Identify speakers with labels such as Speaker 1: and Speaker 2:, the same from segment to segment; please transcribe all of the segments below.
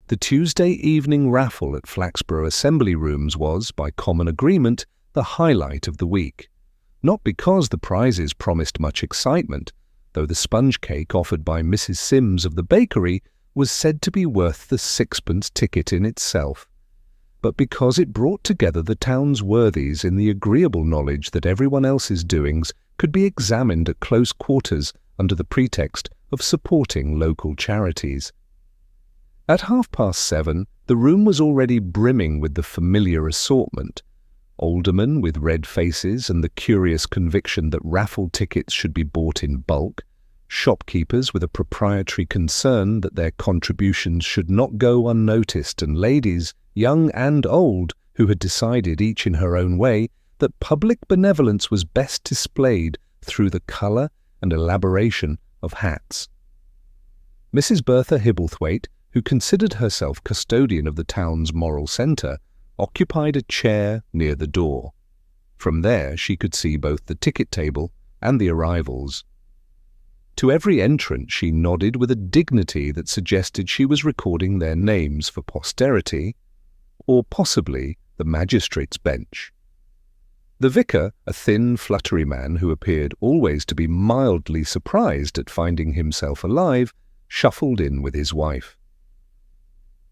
Speaker 1: The Tuesday evening raffle at Flaxborough Assembly Rooms was, by common agreement, the highlight of the week. Not because the prizes promised much excitement, though the sponge cake offered by Mrs. Sims of the bakery was said to be worth the sixpence ticket in itself, but because it brought together the town's worthies in the agreeable knowledge that everyone else's doings could be examined at close quarters under the pretext of supporting local charities. At 7:30, the room was already brimming with the familiar assortment. Aldermen with red faces and the curious conviction that raffle tickets should be bought in bulk, shopkeepers with a proprietary concern that their contributions should not go unnoticed, and ladies, young and old, who had decided each in her own way that public benevolence was best displayed through the colour and elaboration of hats. Mrs. Bertha Hibblethwaite, who considered herself custodian of the town's moral centre, occupied a chair near the door. From there she could see both the ticket table and the arrivals. To every entrant she nodded with a dignity that suggested she was recording their names for posterity, or possibly the magistrate's bench. The vicar, a thin, fluttery man who appeared always to be mildly surprised at finding himself alive, shuffled in with his wife.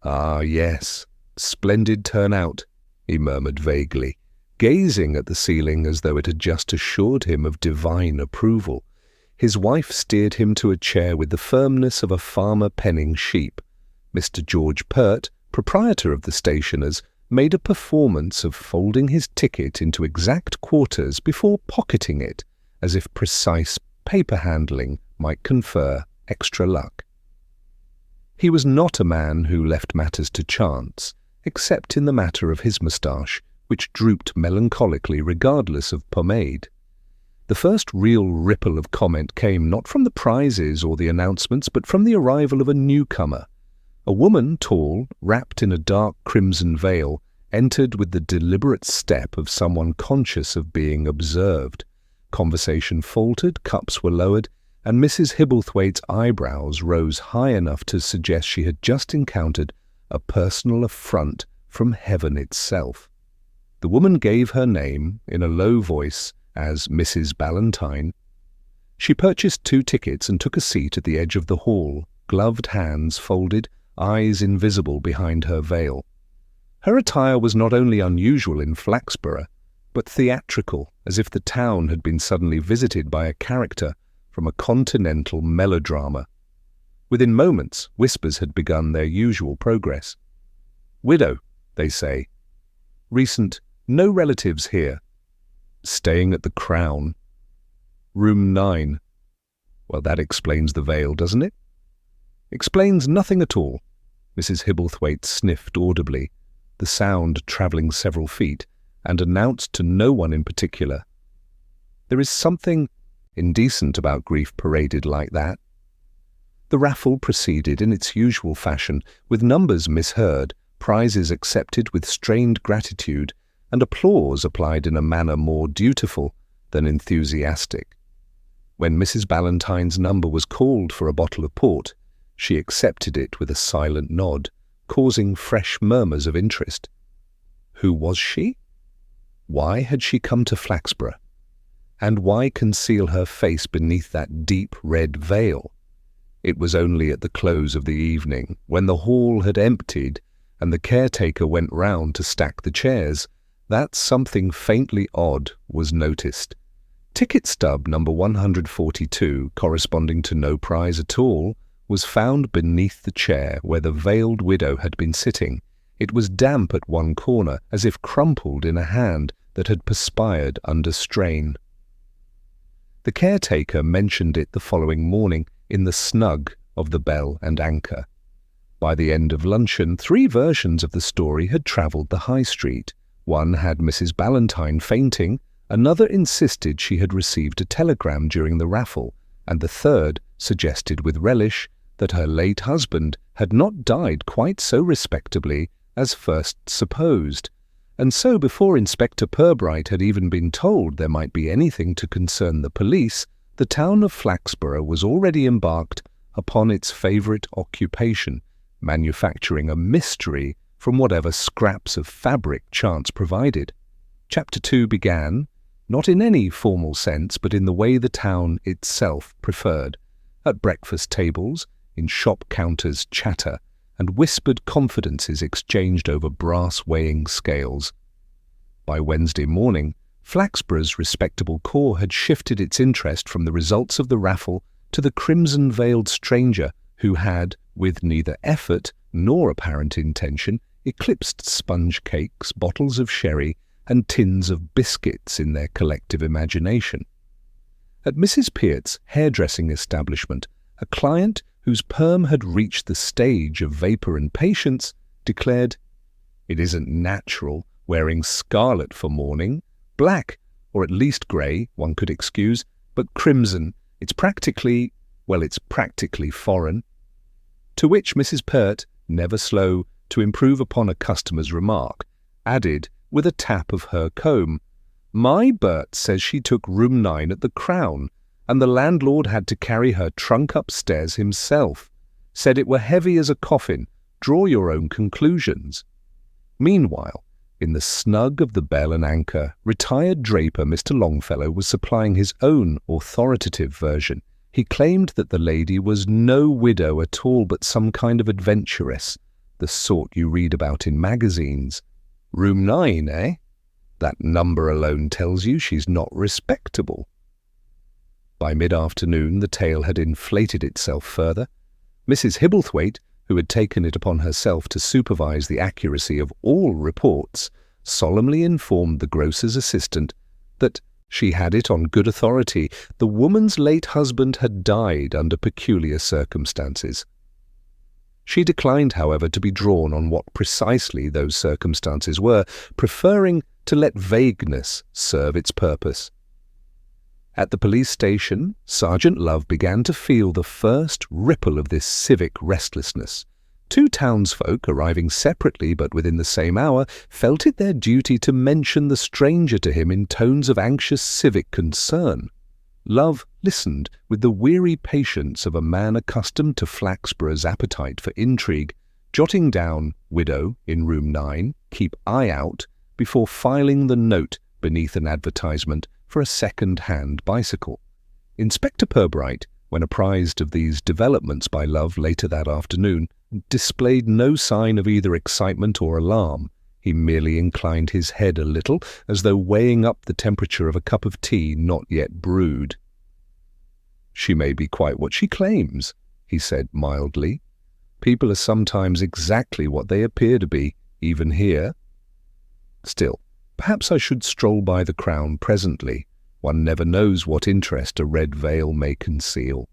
Speaker 1: "Ah, yes, splendid turnout," he murmured vaguely, gazing at the ceiling as though it had just assured him of divine approval. His wife steered him to a chair with the firmness of a farmer penning sheep. Mr. George Pert, proprietor of the stationers, made a performance of folding his ticket into exact quarters before pocketing it, as if precise paper handling might confer extra luck. He was not a man who left matters to chance, except in the matter of his moustache, which drooped melancholically regardless of pomade. The first real ripple of comment came not from the prizes or the announcements, but from the arrival of a newcomer. A woman, tall, wrapped in a dark crimson veil, entered with the deliberate step of someone conscious of being observed. Conversation faltered, cups were lowered, and Mrs. Hibblethwaite's eyebrows rose high enough to suggest she had just encountered a personal affront from heaven itself. The woman gave her name, in a low voice, as Mrs. Ballantyne. She purchased 2 tickets and took a seat at the edge of the hall, gloved hands folded, eyes invisible behind her veil. Her attire was not only unusual in Flaxborough, but theatrical, as if the town had been suddenly visited by a character from a continental melodrama. Within moments, whispers had begun their usual progress. "Widow," they say. "Recent, no relatives here." "Staying at the Crown." "Room 9. Well, that explains the veil, doesn't it?" "Explains nothing at all." Mrs. Hibblethwaite sniffed audibly, the sound travelling several feet, and announced to no one in particular. There is something indecent about grief paraded like that. The raffle proceeded in its usual fashion, with numbers misheard, prizes accepted with strained gratitude, and applause applied in a manner more dutiful than enthusiastic. When Mrs. Ballantyne's number was called for a bottle of port, she accepted it with a silent nod, causing fresh murmurs of interest. Who was she? Why had she come to Flaxborough? And why conceal her face beneath that deep red veil? It was only at the close of the evening, when the hall had emptied and the caretaker went round to stack the chairs, that something faintly odd was noticed. Ticket stub number 142, corresponding to no prize at all, was found beneath the chair where the veiled widow had been sitting. It was damp at one corner, as if crumpled in a hand that had perspired under strain. The caretaker mentioned it the following morning in the snug of the Bell and Anchor. By the end of luncheon, 3 versions of the story had travelled the high street. One had Mrs. Ballantyne fainting, another insisted she had received a telegram during the raffle, and the third suggested with relish that her late husband had not died quite so respectably as first supposed. And so, before Inspector Pubright had even been told there might be anything to concern the police, the town of Flaxborough was already embarked upon its favourite occupation, manufacturing a mystery from whatever scraps of fabric chance provided. Chapter 2 began, not in any formal sense, but in the way the town itself preferred, at breakfast tables, in shop counters' chatter, and whispered confidences exchanged over brass weighing scales. By Wednesday morning, Flaxborough's respectable core had shifted its interest from the results of the raffle to the crimson-veiled stranger who had, with neither effort nor apparent intention, eclipsed sponge cakes, bottles of sherry, and tins of biscuits in their collective imagination. At Mrs. Peart's hairdressing establishment, a client whose perm had reached the stage of vapour and patience declared, "It isn't natural, wearing scarlet for mourning. Black, or at least grey, one could excuse, but crimson, it's practically foreign." To which Mrs. Peart, never slow to improve upon a customer's remark, added, with a tap of her comb, "My Bert says she took room 9 at the Crown, and the landlord had to carry her trunk upstairs himself. Said it were heavy as a coffin. Draw your own conclusions." Meanwhile, in the snug of the Bell and Anchor, retired draper Mr. Longfellow was supplying his own authoritative version. He claimed that the lady was no widow at all, but some kind of adventuress, the sort you read about in magazines. Room 9, eh? That number alone tells you she's not respectable. By mid-afternoon, the tale had inflated itself further. Mrs. Hibblethwaite, who had taken it upon herself to supervise the accuracy of all reports, solemnly informed the grocer's assistant that she had it on good authority the woman's late husband had died under peculiar circumstances. She declined, however, to be drawn on what precisely those circumstances were, preferring to let vagueness serve its purpose. At the police station, Sergeant Love began to feel the first ripple of this civic restlessness. Two townsfolk, arriving separately but within the same hour, felt it their duty to mention the stranger to him in tones of anxious civic concern. Love listened with the weary patience of a man accustomed to Flaxborough's appetite for intrigue, jotting down "widow" in room 9, "keep eye out," before filing the note beneath an advertisement for a second-hand bicycle. Inspector Pubright, when apprised of these developments by Love later that afternoon, displayed no sign of either excitement or alarm. He merely inclined his head a little, as though weighing up the temperature of a cup of tea not yet brewed. "She may be quite what she claims," he said mildly. "People are sometimes exactly what they appear to be, even here. Still, perhaps I should stroll by the Crown presently. One never knows what interest a red veil may conceal."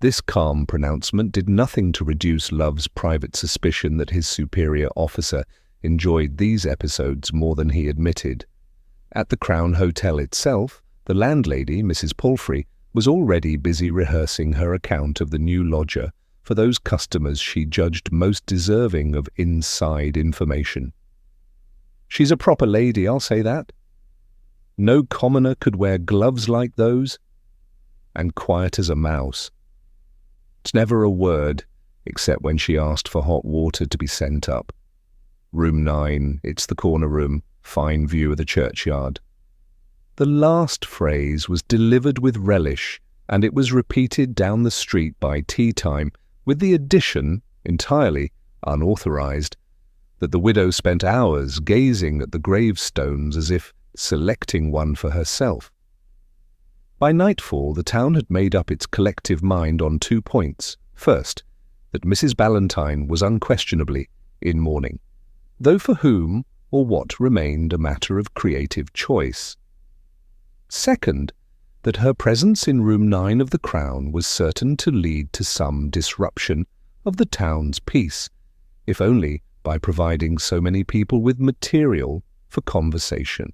Speaker 1: This calm pronouncement did nothing to reduce Love's private suspicion that his superior officer enjoyed these episodes more than he admitted. At the Crown Hotel itself, the landlady, Mrs. Palfrey, was already busy rehearsing her account of the new lodger for those customers she judged most deserving of inside information. "She's a proper lady, I'll say that. No commoner could wear gloves like those, and quiet as a mouse. It's never a word, except when she asked for hot water to be sent up. Room 9, it's the corner room, fine view of the churchyard." The last phrase was delivered with relish, and it was repeated down the street by tea-time, with the addition, entirely unauthorized, that the widow spent hours gazing at the gravestones as if selecting one for herself. By nightfall, the town had made up its collective mind on 2 points. First, that Mrs. Ballantyne was unquestionably in mourning, though for whom or what remained a matter of creative choice. Second, that her presence in room 9 of the Crown was certain to lead to some disruption of the town's peace, if only by providing so many people with material for conversation.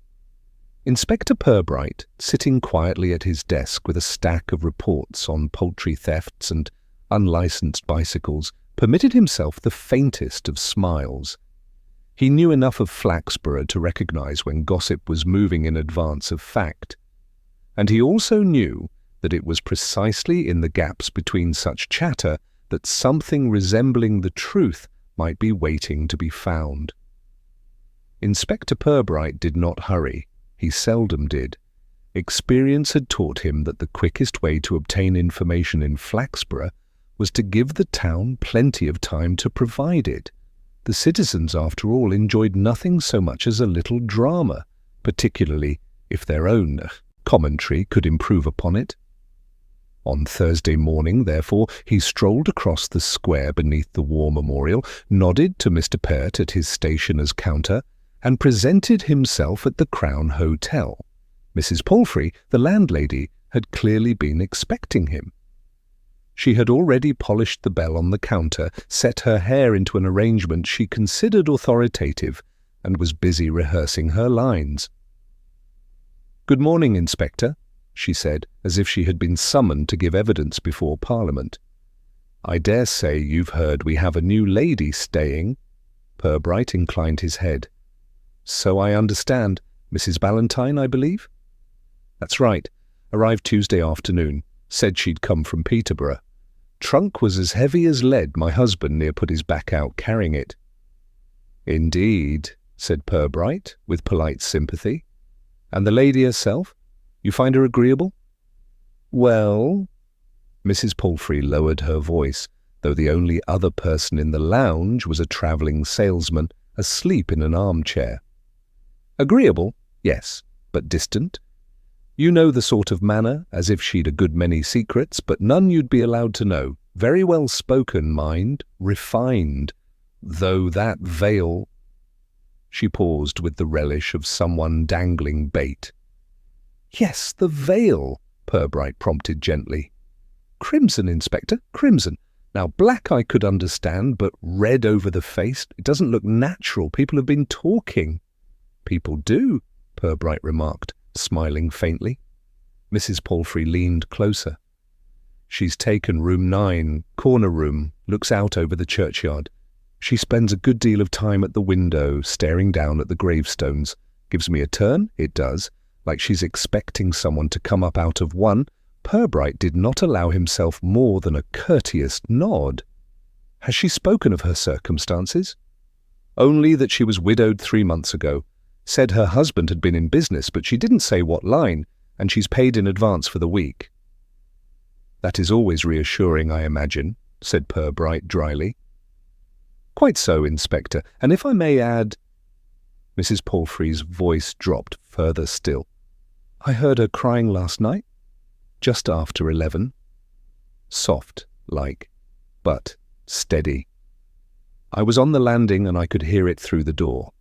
Speaker 1: Inspector Pubright, sitting quietly at his desk with a stack of reports on poultry thefts and unlicensed bicycles, permitted himself the faintest of smiles. He knew enough of Flaxborough to recognize when gossip was moving in advance of fact, and he also knew that it was precisely in the gaps between such chatter that something resembling the truth might be waiting to be found. Inspector Pubright did not hurry. He seldom did. Experience had taught him that the quickest way to obtain information in Flaxborough was to give the town plenty of time to provide it. The citizens, after all, enjoyed nothing so much as a little drama, particularly if their own commentary could improve upon it. On Thursday morning, therefore, he strolled across the square beneath the War Memorial, nodded to Mr. Pert at his stationer's counter, and presented himself at the Crown Hotel. Mrs. Palfrey, the landlady, had clearly been expecting him. She had already polished the bell on the counter, set her hair into an arrangement she considered authoritative, and was busy rehearsing her lines. "Good morning, Inspector," she said, as if she had been summoned to give evidence before Parliament. "I dare say you've heard we have a new lady staying." Pubright inclined his head. "So I understand. Mrs. Ballantyne, I believe?" "That's right. Arrived Tuesday afternoon. Said she'd come from Peterborough. Trunk was as heavy as lead. My husband near put his back out carrying it." "Indeed," said Pubright, with polite sympathy. "And the lady herself? You find her agreeable?" "Well—" Mrs. Palfrey lowered her voice, though the only other person in the lounge was a travelling salesman, asleep in an armchair. "Agreeable, yes, but distant. You know the sort of manner, as if she'd a good many secrets, but none you'd be allowed to know. Very well spoken, mind, refined, though that veil—" She paused with the relish of someone dangling bait. "Yes, the veil," Pubright prompted gently. "Crimson, Inspector, crimson. Now, black I could understand, but red over the face, it doesn't look natural. People have been talking." "People do," Pubright remarked, smiling faintly. Mrs. Palfrey leaned closer. "She's taken room 9, corner room, looks out over the churchyard. She spends a good deal of time at the window, staring down at the gravestones. Gives me a turn, it does, like she's expecting someone to come up out of one." Pubright did not allow himself more than a courteous nod. "Has she spoken of her circumstances?" "Only that she was widowed 3 months ago. Said her husband had been in business, but she didn't say what line, and she's paid in advance for the week." "That is always reassuring, I imagine," said Pubright dryly. "Quite so, Inspector, and if I may add—" Mrs. Palfrey's voice dropped further still. "I heard her crying last night, just after 11. Soft, like, but steady. I was on the landing and I could hear it through the door."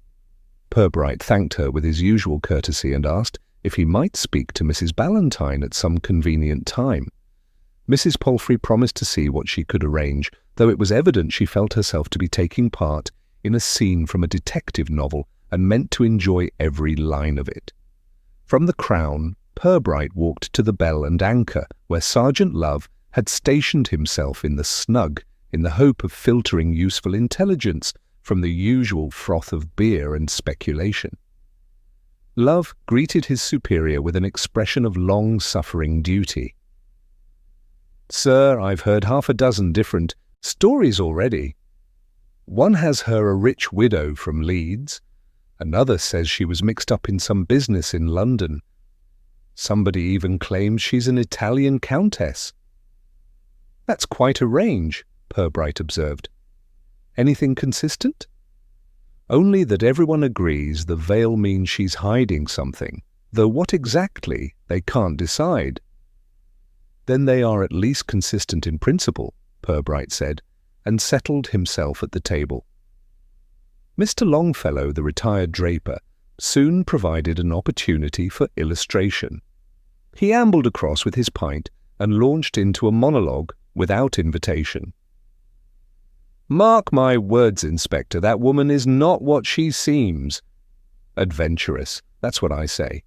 Speaker 1: Pubright thanked her with his usual courtesy and asked if he might speak to Mrs. Ballantyne at some convenient time. Mrs. Palfrey promised to see what she could arrange, though it was evident she felt herself to be taking part in a scene from a detective novel and meant to enjoy every line of it. From the Crown, Pubright walked to the Bell and Anchor, where Sergeant Love had stationed himself in the snug in the hope of filtering useful intelligence from the usual froth of beer and speculation. Love greeted his superior with an expression of long-suffering duty. "Sir, I've heard 6 different stories already. One has her a rich widow from Leeds. Another says she was mixed up in some business in London. Somebody even claims she's an Italian countess." "That's quite a range," Pubright observed. "Anything consistent?" "Only that everyone agrees the veil means she's hiding something, though what exactly they can't decide." "Then they are at least consistent in principle," Pubright said, and settled himself at the table. Mr. Longfellow, the retired draper, soon provided an opportunity for illustration. He ambled across with his pint and launched into a monologue without invitation. "Mark my words, Inspector, that woman is not what she seems. Adventurous, that's what I say.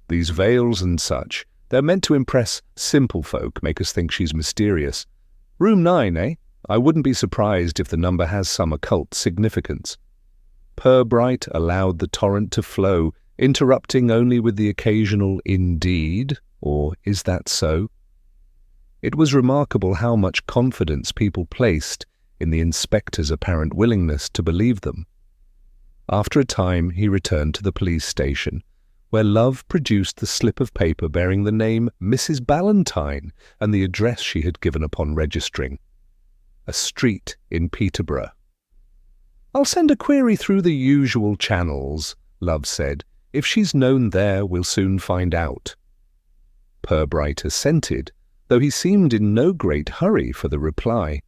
Speaker 1: These veils and such, they're meant to impress simple folk, make us think she's mysterious. Room 9, eh? I wouldn't be surprised if the number has some occult significance." Pubright allowed the torrent to flow, interrupting only with the occasional "indeed," or "is that so?" It was remarkable how much confidence people placed in the inspector's apparent willingness to believe them. After a time, he returned to the police station, where Love produced the slip of paper bearing the name Mrs. Ballantyne and the address she had given upon registering. A street in Peterborough. "I'll send a query through the usual channels," Love said. "If she's known there, we'll soon find out." Pubright assented, though he seemed in no great hurry for the reply.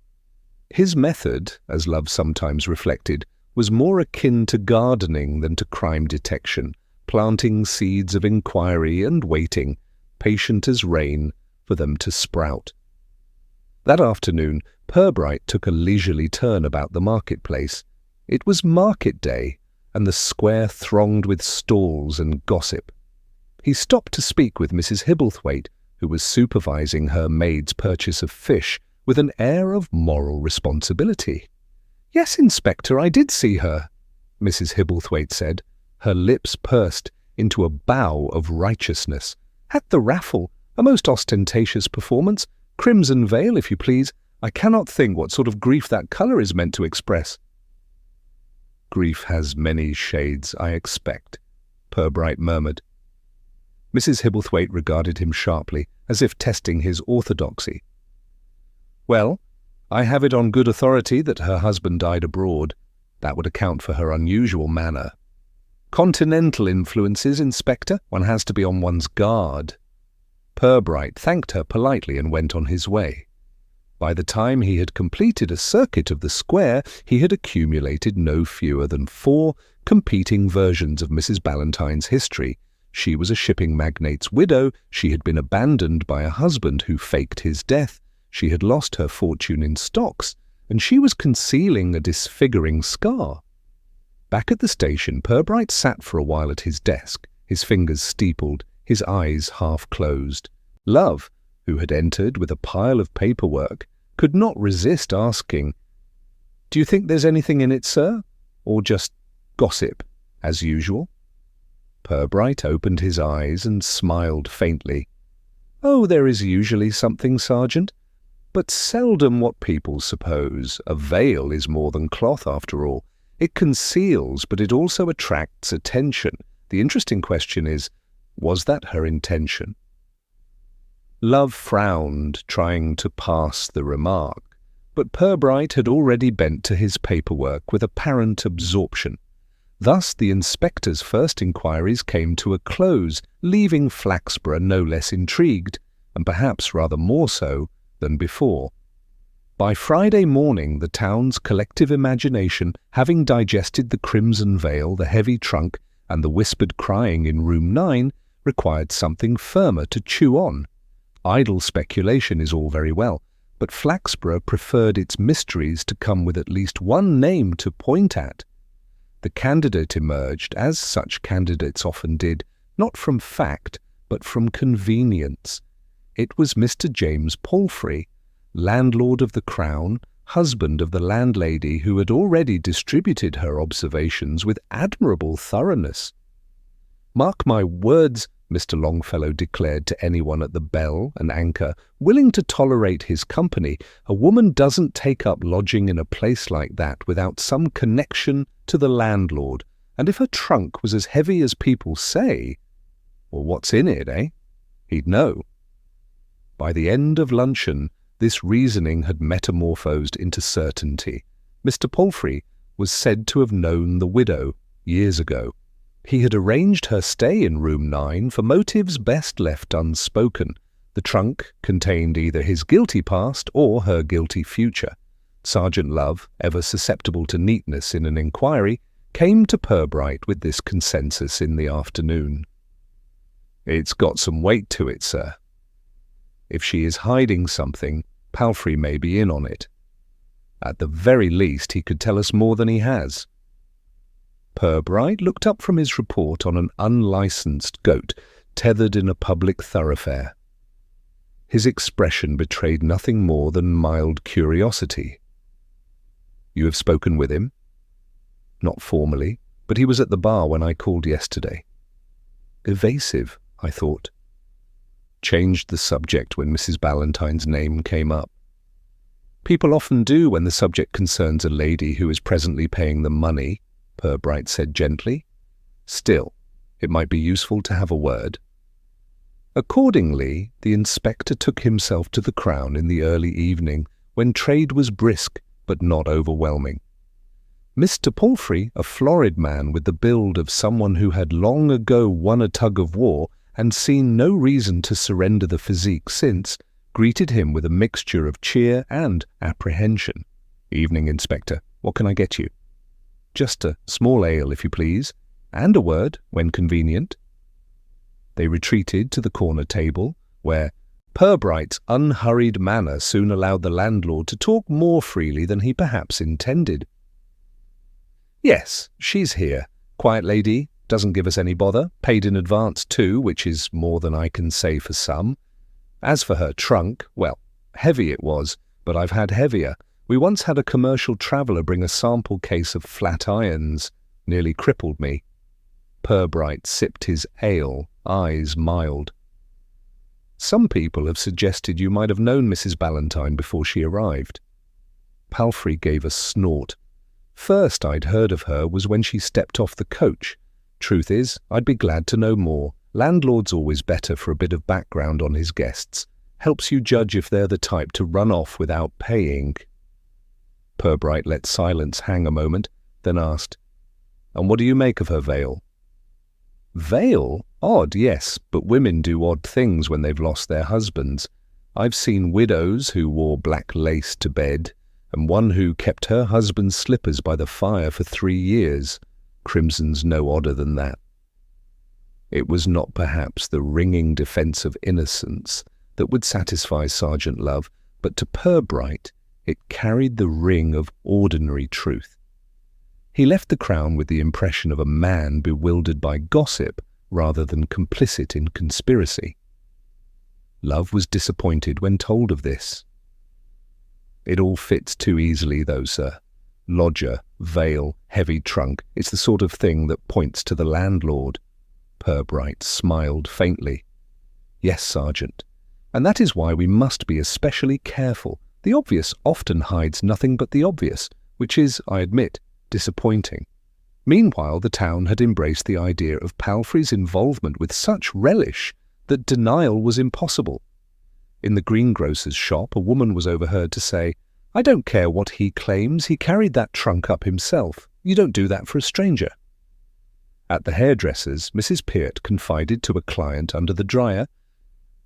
Speaker 1: His method, as Love sometimes reflected, was more akin to gardening than to crime detection, planting seeds of inquiry and waiting, patient as rain, for them to sprout. That afternoon, Pubright took a leisurely turn about the marketplace. It was market day, and the square thronged with stalls and gossip. He stopped to speak with Mrs. Hibblethwaite, who was supervising her maid's purchase of fish with an air of moral responsibility. "Yes, Inspector, I did see her," Mrs. Hibblethwaite said, her lips pursed into a bow of righteousness. "At the raffle, a most ostentatious performance. Crimson veil, if you please. I cannot think what sort of grief that colour is meant to express." "Grief has many shades, I expect," Pubright murmured. Mrs. Hibblethwaite regarded him sharply, as if testing his orthodoxy. "Well, I have it on good authority that her husband died abroad. That would account for her unusual manner. Continental influences, Inspector. One has to be on one's guard." Pubright thanked her politely and went on his way. By the time he had completed a circuit of the square, he had accumulated no fewer than 4 competing versions of Mrs. Ballantyne's history. She was a shipping magnate's widow, she had been abandoned by a husband who faked his death, she had lost her fortune in stocks, and she was concealing a disfiguring scar. Back at the station, Pubright sat for a while at his desk, his fingers steepled, his eyes half closed. Love, who had entered with a pile of paperwork, could not resist asking, "Do you think there's anything in it, sir? Or just gossip, as usual?" Pubright opened his eyes and smiled faintly. "Oh, there is usually something, Sergeant, but seldom what people suppose. A veil is more than cloth, after all. It conceals, but it also attracts attention. The interesting question is, was that her intention?" Love frowned, trying to pass the remark, but Pubright had already bent to his paperwork with apparent absorption. Thus the inspector's first inquiries came to a close, leaving Flaxborough no less intrigued, and perhaps rather more so than before. By Friday morning, the town's collective imagination, having digested the crimson veil, the heavy trunk, and the whispered crying in room 9, required something firmer to chew on. Idle speculation is all very well, but Flaxborough preferred its mysteries to come with at least one name to point at. The candidate emerged, as such candidates often did, not from fact, but from convenience. It was Mr. James Palfrey, landlord of the Crown, husband of the landlady who had already distributed her observations with admirable thoroughness. "Mark my words," Mr. Longfellow declared to anyone at the Bell and Anchor, willing to tolerate his company, "a woman doesn't take up lodging in a place like that without some connection to the landlord, and if her trunk was as heavy as people say, well, what's in it, eh? He'd know." By the end of luncheon, this reasoning had metamorphosed into certainty. Mr. Palfrey was said to have known the widow years ago. He had arranged her stay in room 9 for motives best left unspoken. The trunk contained either his guilty past or her guilty future. Sergeant Love, ever susceptible to neatness in an inquiry, came to Pubright with this consensus in the afternoon. "It's got some weight to it, sir. If she is hiding something, Palfrey may be in on it. At the very least, he could tell us more than he has." Pubright looked up from his report on an unlicensed goat tethered in a public thoroughfare. His expression betrayed nothing more than mild curiosity. "You have spoken with him?" "Not formally, but he was at the bar when I called yesterday." Evasive, I thought. changed the subject when Mrs. Ballantyne's name came up. "People often do when the subject concerns a lady who is presently paying them money," Pubright said gently. "Still, it might be useful to have a word." Accordingly, the inspector took himself to the Crown in the early evening, when trade was brisk but not overwhelming. Mr. Palfrey, a florid man with the build of someone who had long ago won a tug-of-war and seen no reason to surrender the physique since, greeted him with a mixture of cheer and apprehension. "Evening, Inspector. What can I get you?" "Just a small ale, if you please, and a word, when convenient." They retreated to the corner table, where Purbright's unhurried manner soon allowed the landlord to talk more freely than he perhaps intended. "Yes, she's here. Quiet lady, doesn't give us any bother, paid in advance too, which is more than I can say for some. As for her trunk, well, heavy it was, but I've had heavier. We once had a commercial traveller bring a sample case of flat irons. Nearly crippled me." Purbright sipped his ale, eyes mild. "Some people have suggested you might have known Mrs. Ballantyne before she arrived." Palfrey gave a snort. "First I'd heard of her was when she stepped off the coach. Truth is, I'd be glad to know more. Landlord's always better for a bit of background on his guests. Helps you judge if they're the type to run off without paying." Purbright let silence hang a moment, then asked, "And what do you make of her veil?" "Veil? Odd, yes, but women do odd things when they've lost their husbands. I've seen widows who wore black lace to bed, and one who kept her husband's slippers by the fire for 3 years. Crimson's no odder than that." It was not perhaps the ringing defence of innocence that would satisfy Sergeant Love, but to Purbright it carried the ring of ordinary truth. He left the Crown with the impression of a man bewildered by gossip rather than complicit in conspiracy. Love was disappointed when told of this. "It all fits too easily, though, sir. Lodger, veil, heavy trunk, it's the sort of thing that points to the landlord." Purbright smiled faintly. "Yes, Sergeant, and that is why we must be especially careful. The obvious often hides nothing but the obvious, which is, I admit, disappointing." Meanwhile, the town had embraced the idea of Palfrey's involvement with such relish that denial was impossible. In the greengrocer's shop, a woman was overheard to say, "I don't care what he claims, he carried that trunk up himself. You don't do that for a stranger." At the hairdresser's, Mrs. Peart confided to a client under the dryer,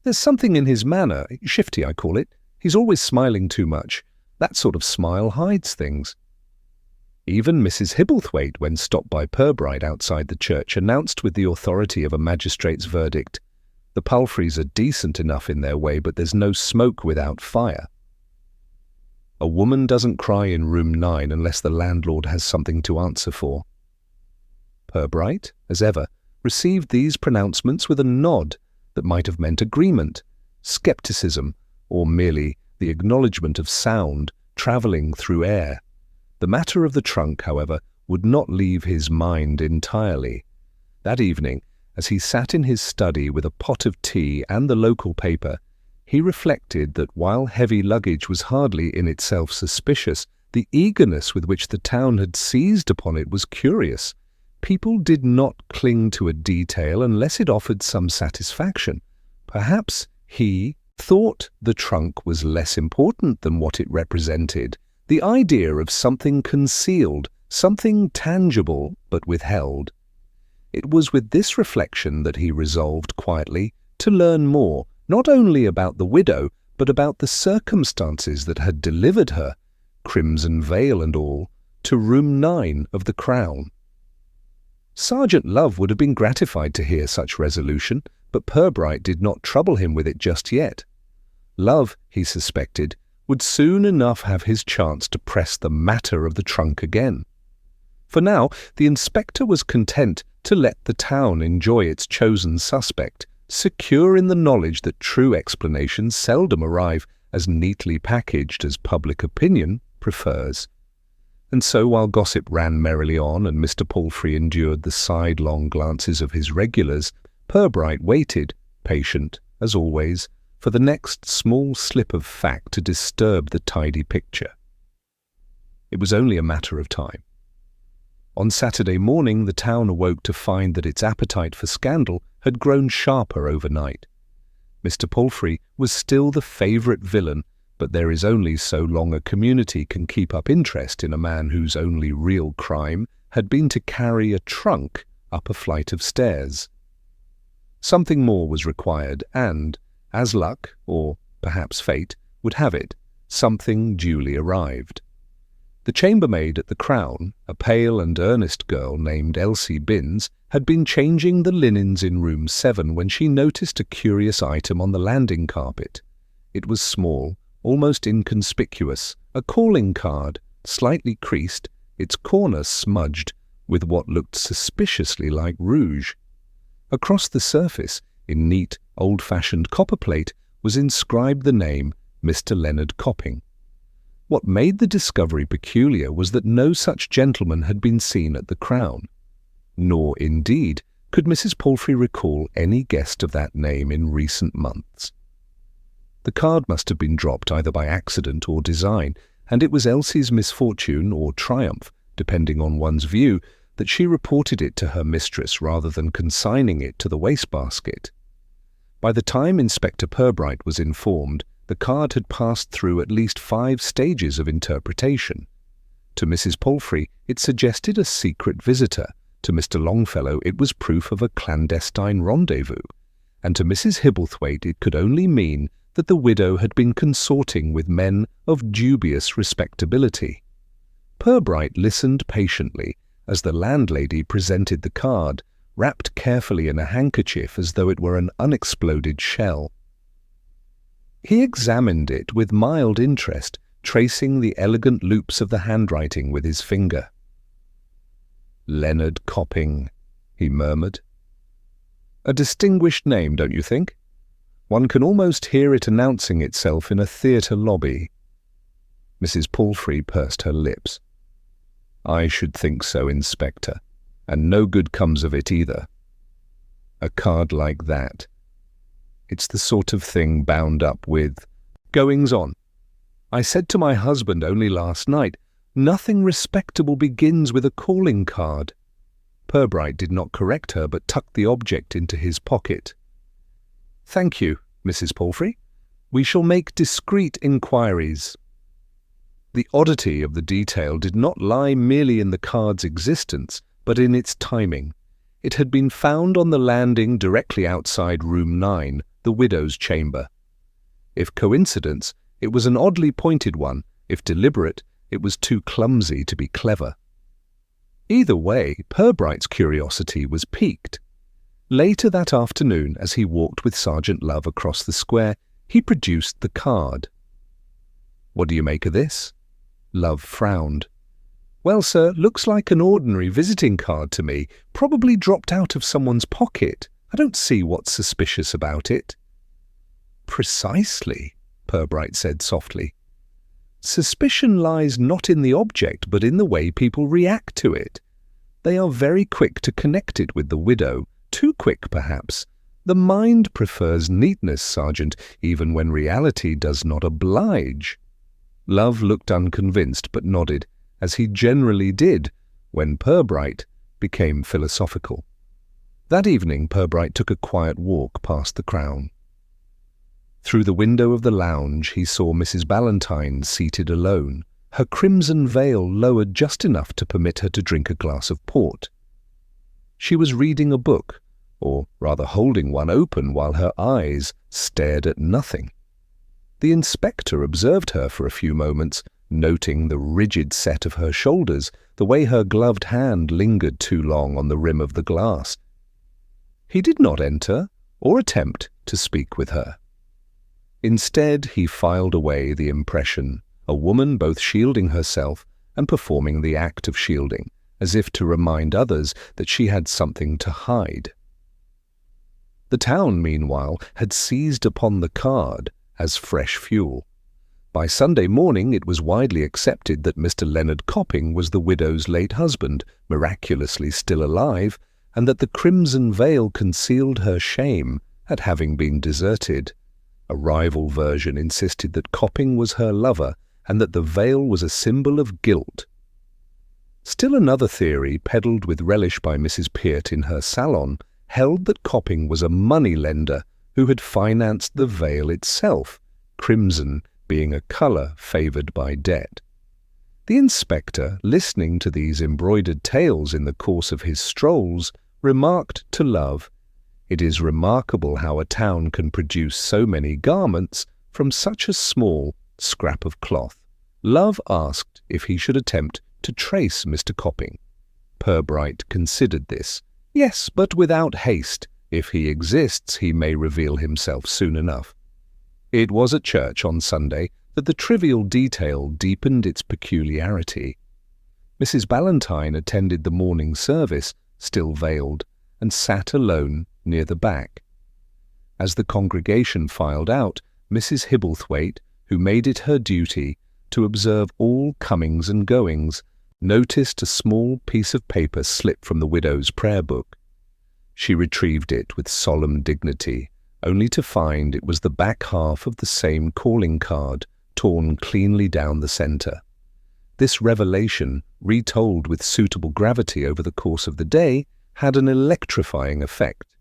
Speaker 1: "There's something in his manner, shifty I call it. He's always smiling too much. That sort of smile hides things." Even Mrs. Hibblethwaite, when stopped by Purbright outside the church, announced with the authority of a magistrate's verdict, "The Palfreys are decent enough in their way, but there's no smoke without fire." A woman doesn't cry in room 9 unless the landlord has something to answer for. Purbright, as ever, received these pronouncements with a nod that might have meant agreement, scepticism, or merely the acknowledgement of sound travelling through air. The matter of the trunk, however, would not leave his mind entirely. That evening, as he sat in his study with a pot of tea and the local paper, he reflected that while heavy luggage was hardly in itself suspicious, the eagerness with which the town had seized upon it was curious. People did not cling to a detail unless it offered some satisfaction. Perhaps he thought the trunk was less important than what it represented. The idea of something concealed, something tangible but withheld. It was with this reflection that he resolved quietly to learn more, not only about the widow, but about the circumstances that had delivered her, crimson veil and all, to room 9 of the Crown. Sergeant Love would have been gratified to hear such resolution, but Purbright did not trouble him with it just yet. Love, he suspected, would soon enough have his chance to press the matter of the trunk again. For now, the inspector was content to let the town enjoy its chosen suspect, secure in the knowledge that true explanations seldom arrive as neatly packaged as public opinion prefers. And so while gossip ran merrily on and Mr. Palfrey endured the sidelong glances of his regulars, Purbright waited, patient, as always, for the next small slip of fact to disturb the tidy picture. It was only a matter of time. On Saturday morning, the town awoke to find that its appetite for scandal had grown sharper overnight. Mr. Palfrey was still the favourite villain, but there is only so long a community can keep up interest in a man whose only real crime had been to carry a trunk up a flight of stairs. Something more was required, and, as luck, or perhaps fate, would have it, something duly arrived. The chambermaid at the Crown, a pale and earnest girl named Elsie Binns, had been changing the linens in room 7 when she noticed a curious item on the landing carpet. It was small, almost inconspicuous, a calling card, slightly creased, its corner smudged with what looked suspiciously like rouge. Across the surface, in neat, old-fashioned copperplate, was inscribed the name Mr. Leonard Copping. What made the discovery peculiar was that no such gentleman had been seen at the Crown. Nor, indeed, could Mrs. Palfrey recall any guest of that name in recent months. The card must have been dropped either by accident or design, and it was Elsie's misfortune or triumph, depending on one's view, that she reported it to her mistress rather than consigning it to the wastebasket. By the time Inspector Pubright was informed, the card had passed through at least 5 stages of interpretation. To Mrs. Palfrey, it suggested a secret visitor. To Mr. Longfellow, it was proof of a clandestine rendezvous. And to Mrs. Hibblethwaite, it could only mean that the widow had been consorting with men of dubious respectability. Pubright listened patiently as the landlady presented the card, wrapped carefully in a handkerchief as though it were an unexploded shell. He examined it with mild interest, tracing the elegant loops of the handwriting with his finger. "Leonard Copping," he murmured. "A distinguished name, don't you think? One can almost hear it announcing itself in a theatre lobby." Mrs. Palfrey pursed her lips. "I should think so, Inspector, and no good comes of it either. A card like that. It's the sort of thing bound up with goings-on. I said to my husband only last night, nothing respectable begins with a calling card." Pubright did not correct her, but tucked the object into his pocket. "Thank you, Mrs. Palfrey. We shall make discreet inquiries." The oddity of the detail did not lie merely in the card's existence, but in its timing. It had been found on the landing directly outside room 9, the widow's chamber. If coincidence, it was an oddly pointed one. If deliberate, it was too clumsy to be clever. Either way, Purbright's curiosity was piqued. Later that afternoon, as he walked with Sergeant Love across the square, he produced the card. "What do you make of this?" Love frowned. "Well, sir, looks like an ordinary visiting card to me, probably dropped out of someone's pocket. I don't see what's suspicious about it." "Precisely," Pubright said softly. "Suspicion lies not in the object, but in the way people react to it. They are very quick to connect it with the widow, too quick perhaps. The mind prefers neatness, Sergeant, even when reality does not oblige." Love looked unconvinced, but nodded, as he generally did when Pubright became philosophical. That evening Pubright took a quiet walk past the Crown. Through the window of the lounge he saw Mrs. Ballantyne seated alone, her crimson veil lowered just enough to permit her to drink a glass of port. She was reading a book, or rather holding one open while her eyes stared at nothing. The inspector observed her for a few moments, noting the rigid set of her shoulders, the way her gloved hand lingered too long on the rim of the glass. He did not enter or attempt to speak with her. Instead, he filed away the impression, a woman both shielding herself and performing the act of shielding, as if to remind others that she had something to hide. The town, meanwhile, had seized upon the card as fresh fuel. By Sunday morning it was widely accepted that Mr. Leonard Copping was the widow's late husband, miraculously still alive, and that the crimson veil concealed her shame, at having been deserted. A rival version insisted that Copping was her lover and that the veil was a symbol of guilt. Still another theory, peddled with relish by Mrs. Peart in her salon, held that Copping was a money-lender who had financed the veil itself, crimson being a colour favoured by debt. The inspector, listening to these embroidered tales in the course of his strolls, remarked to Love, "It is remarkable how a town can produce so many garments from such a small scrap of cloth." Love asked if he should attempt to trace Mr. Copping. Pubright considered this. "Yes, but without haste. If he exists, he may reveal himself soon enough." It was at church on Sunday that the trivial detail deepened its peculiarity. Mrs. Ballantyne attended the morning service, still veiled, and sat alone near the back. As the congregation filed out, Mrs. Hibblethwaite, who made it her duty to observe all comings and goings, noticed a small piece of paper slip from the widow's prayer book. She retrieved it with solemn dignity, only to find it was the back half of the same calling card, torn cleanly down the centre. This revelation, retold with suitable gravity over the course of the day, had an electrifying effect.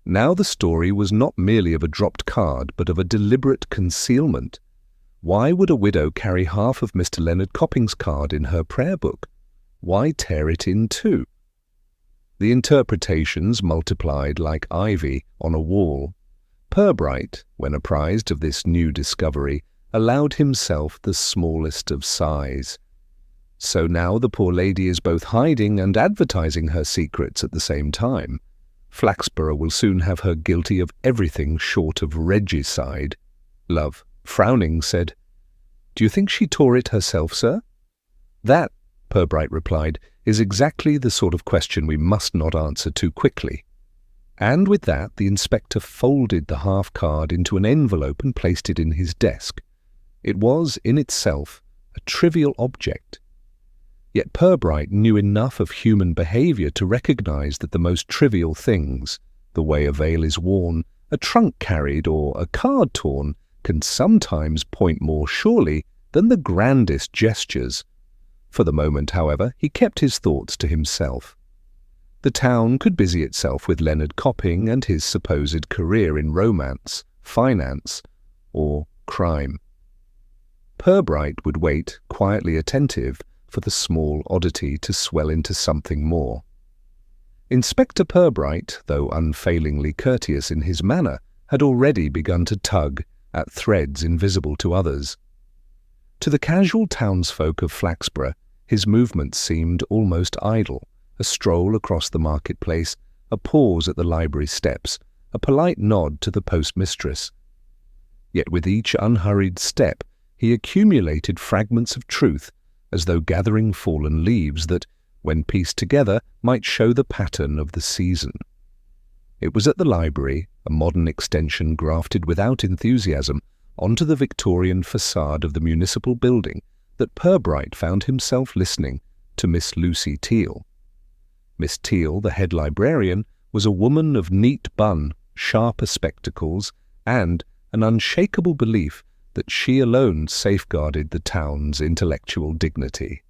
Speaker 1: Now the story was not merely of a dropped card, but of a deliberate concealment. Why would a widow carry half of Mr. Leonard Copping's card in her prayer book? Why tear it in two? The interpretations multiplied like ivy on a wall. Pubright, when apprised of this new discovery, allowed himself the smallest of sighs. So now the poor lady is both hiding and advertising her secrets at the same time. Flaxborough will soon have her guilty of everything short of regicide. Love, frowning, said, "Do you think she tore it herself, sir?" "That," Pubright replied, "is exactly the sort of question we must not answer too quickly." And with that the inspector folded the half-card into an envelope and placed it in his desk. It was, in itself, a trivial object. Yet Pubright knew enough of human behaviour to recognise that the most trivial things, the way a veil is worn, a trunk carried, or a card torn, can sometimes point more surely than the grandest gestures. For the moment, however, he kept his thoughts to himself. The town could busy itself with Leonard Copping and his supposed career in romance, finance, or crime. Pubright would wait, quietly attentive, for the small oddity to swell into something more. Inspector Pubright, though unfailingly courteous in his manner, had already begun to tug at threads invisible to others. To the casual townsfolk of Flaxborough, his movements seemed almost idle, a stroll across the marketplace, a pause at the library steps, a polite nod to the postmistress. Yet with each unhurried step he accumulated fragments of truth, as though gathering fallen leaves that, when pieced together, might show the pattern of the season. It was at the library, a modern extension grafted without enthusiasm onto the Victorian facade of the municipal building, that Pubright found himself listening to Miss Lucy Teal. Miss Teal, the head librarian, was a woman of neat bun, sharper spectacles, and an unshakable belief that she alone safeguarded the town's intellectual dignity.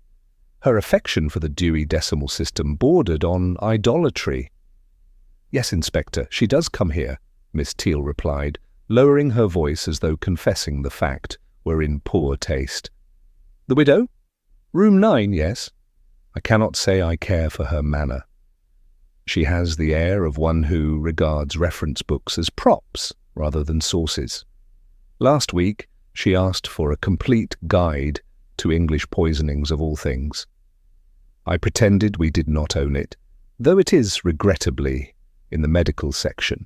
Speaker 1: Her affection for the Dewey Decimal System bordered on idolatry. "Yes, Inspector, she does come here," Miss Teal replied, lowering her voice as though confessing the fact were in poor taste. "The widow? Room 9, yes. I cannot say I care for her manner. She has the air of one who regards reference books as props rather than sources. Last week she asked for a complete guide to English poisonings of all things. I pretended we did not own it, though it is, regrettably, in the medical section."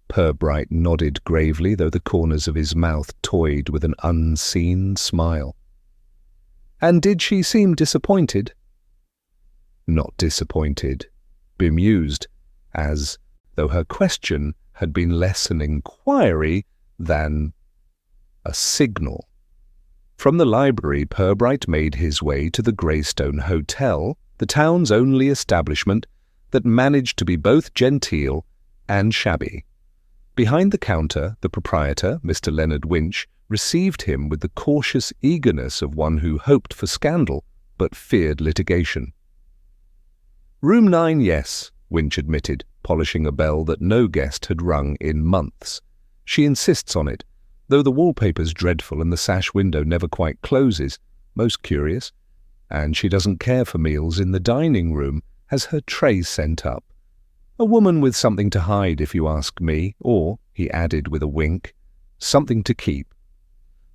Speaker 1: Pubright nodded gravely, though the corners of his mouth toyed with an unseen smile. "And did she seem disappointed?" "Not disappointed, bemused, as though her question had been less an inquiry than a signal." From the library, Pubright made his way to the Greystone Hotel, the town's only establishment that managed to be both genteel and shabby. Behind the counter, the proprietor, Mr. Leonard Winch, received him with the cautious eagerness of one who hoped for scandal but feared litigation. "Room 9, yes," Winch admitted, polishing a bell that no guest had rung in months. "She insists on it, though the wallpaper's dreadful and the sash window never quite closes. Most curious. And she doesn't care for meals in the dining room, has her tray sent up. A woman with something to hide, if you ask me, or," he added with a wink, "something to keep."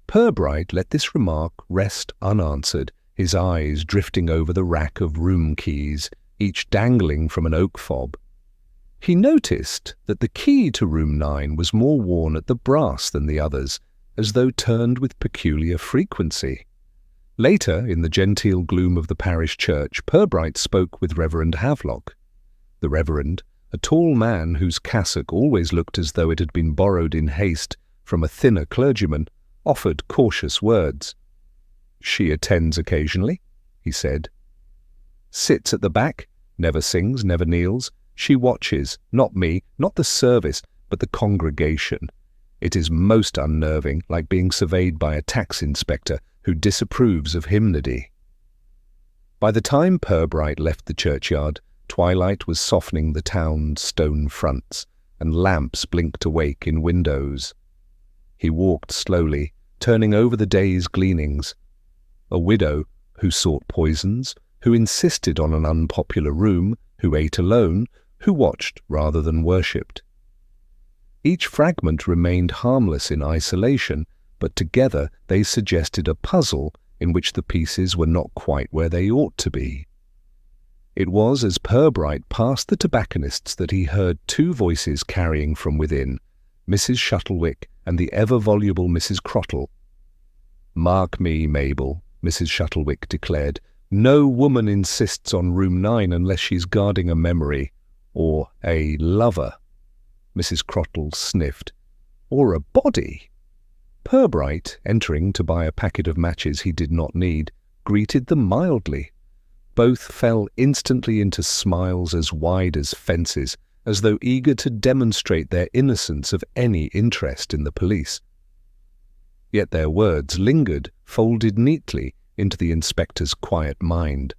Speaker 1: Pubright let this remark rest unanswered, his eyes drifting over the rack of room keys, each dangling from an oak fob. He noticed that the key to room 9 was more worn at the brass than the others, as though turned with peculiar frequency. Later, in the genteel gloom of the parish church, Pubright spoke with Reverend Havelock. The Reverend, a tall man whose cassock always looked as though it had been borrowed in haste from a thinner clergyman, offered cautious words. "She attends occasionally," he said. "Sits at the back, never sings, never kneels. She watches, not me, not the service, but the congregation. It is most unnerving, like being surveyed by a tax inspector who disapproves of hymnody." By the time Pubright left the churchyard, twilight was softening the town's stone fronts, and lamps blinked awake in windows. He walked slowly, turning over the day's gleanings. A widow who sought poisons, who insisted on an unpopular room, who ate alone, who watched rather than worshipped. Each fragment remained harmless in isolation, but together they suggested a puzzle in which the pieces were not quite where they ought to be. It was as Pubright passed the tobacconist's that he heard two voices carrying from within, Mrs. Shuttlewick and the ever-voluble Mrs. Crottle. "Mark me, Mabel," Mrs. Shuttlewick declared, "no woman insists on room 9 unless she's guarding a memory, or a lover." Mrs. Crottle sniffed. "Or a body." Pubright, entering to buy a packet of matches he did not need, greeted them mildly. Both fell instantly into smiles as wide as fences, as though eager to demonstrate their innocence of any interest in the police. Yet their words lingered, folded neatly, into the inspector's quiet mind.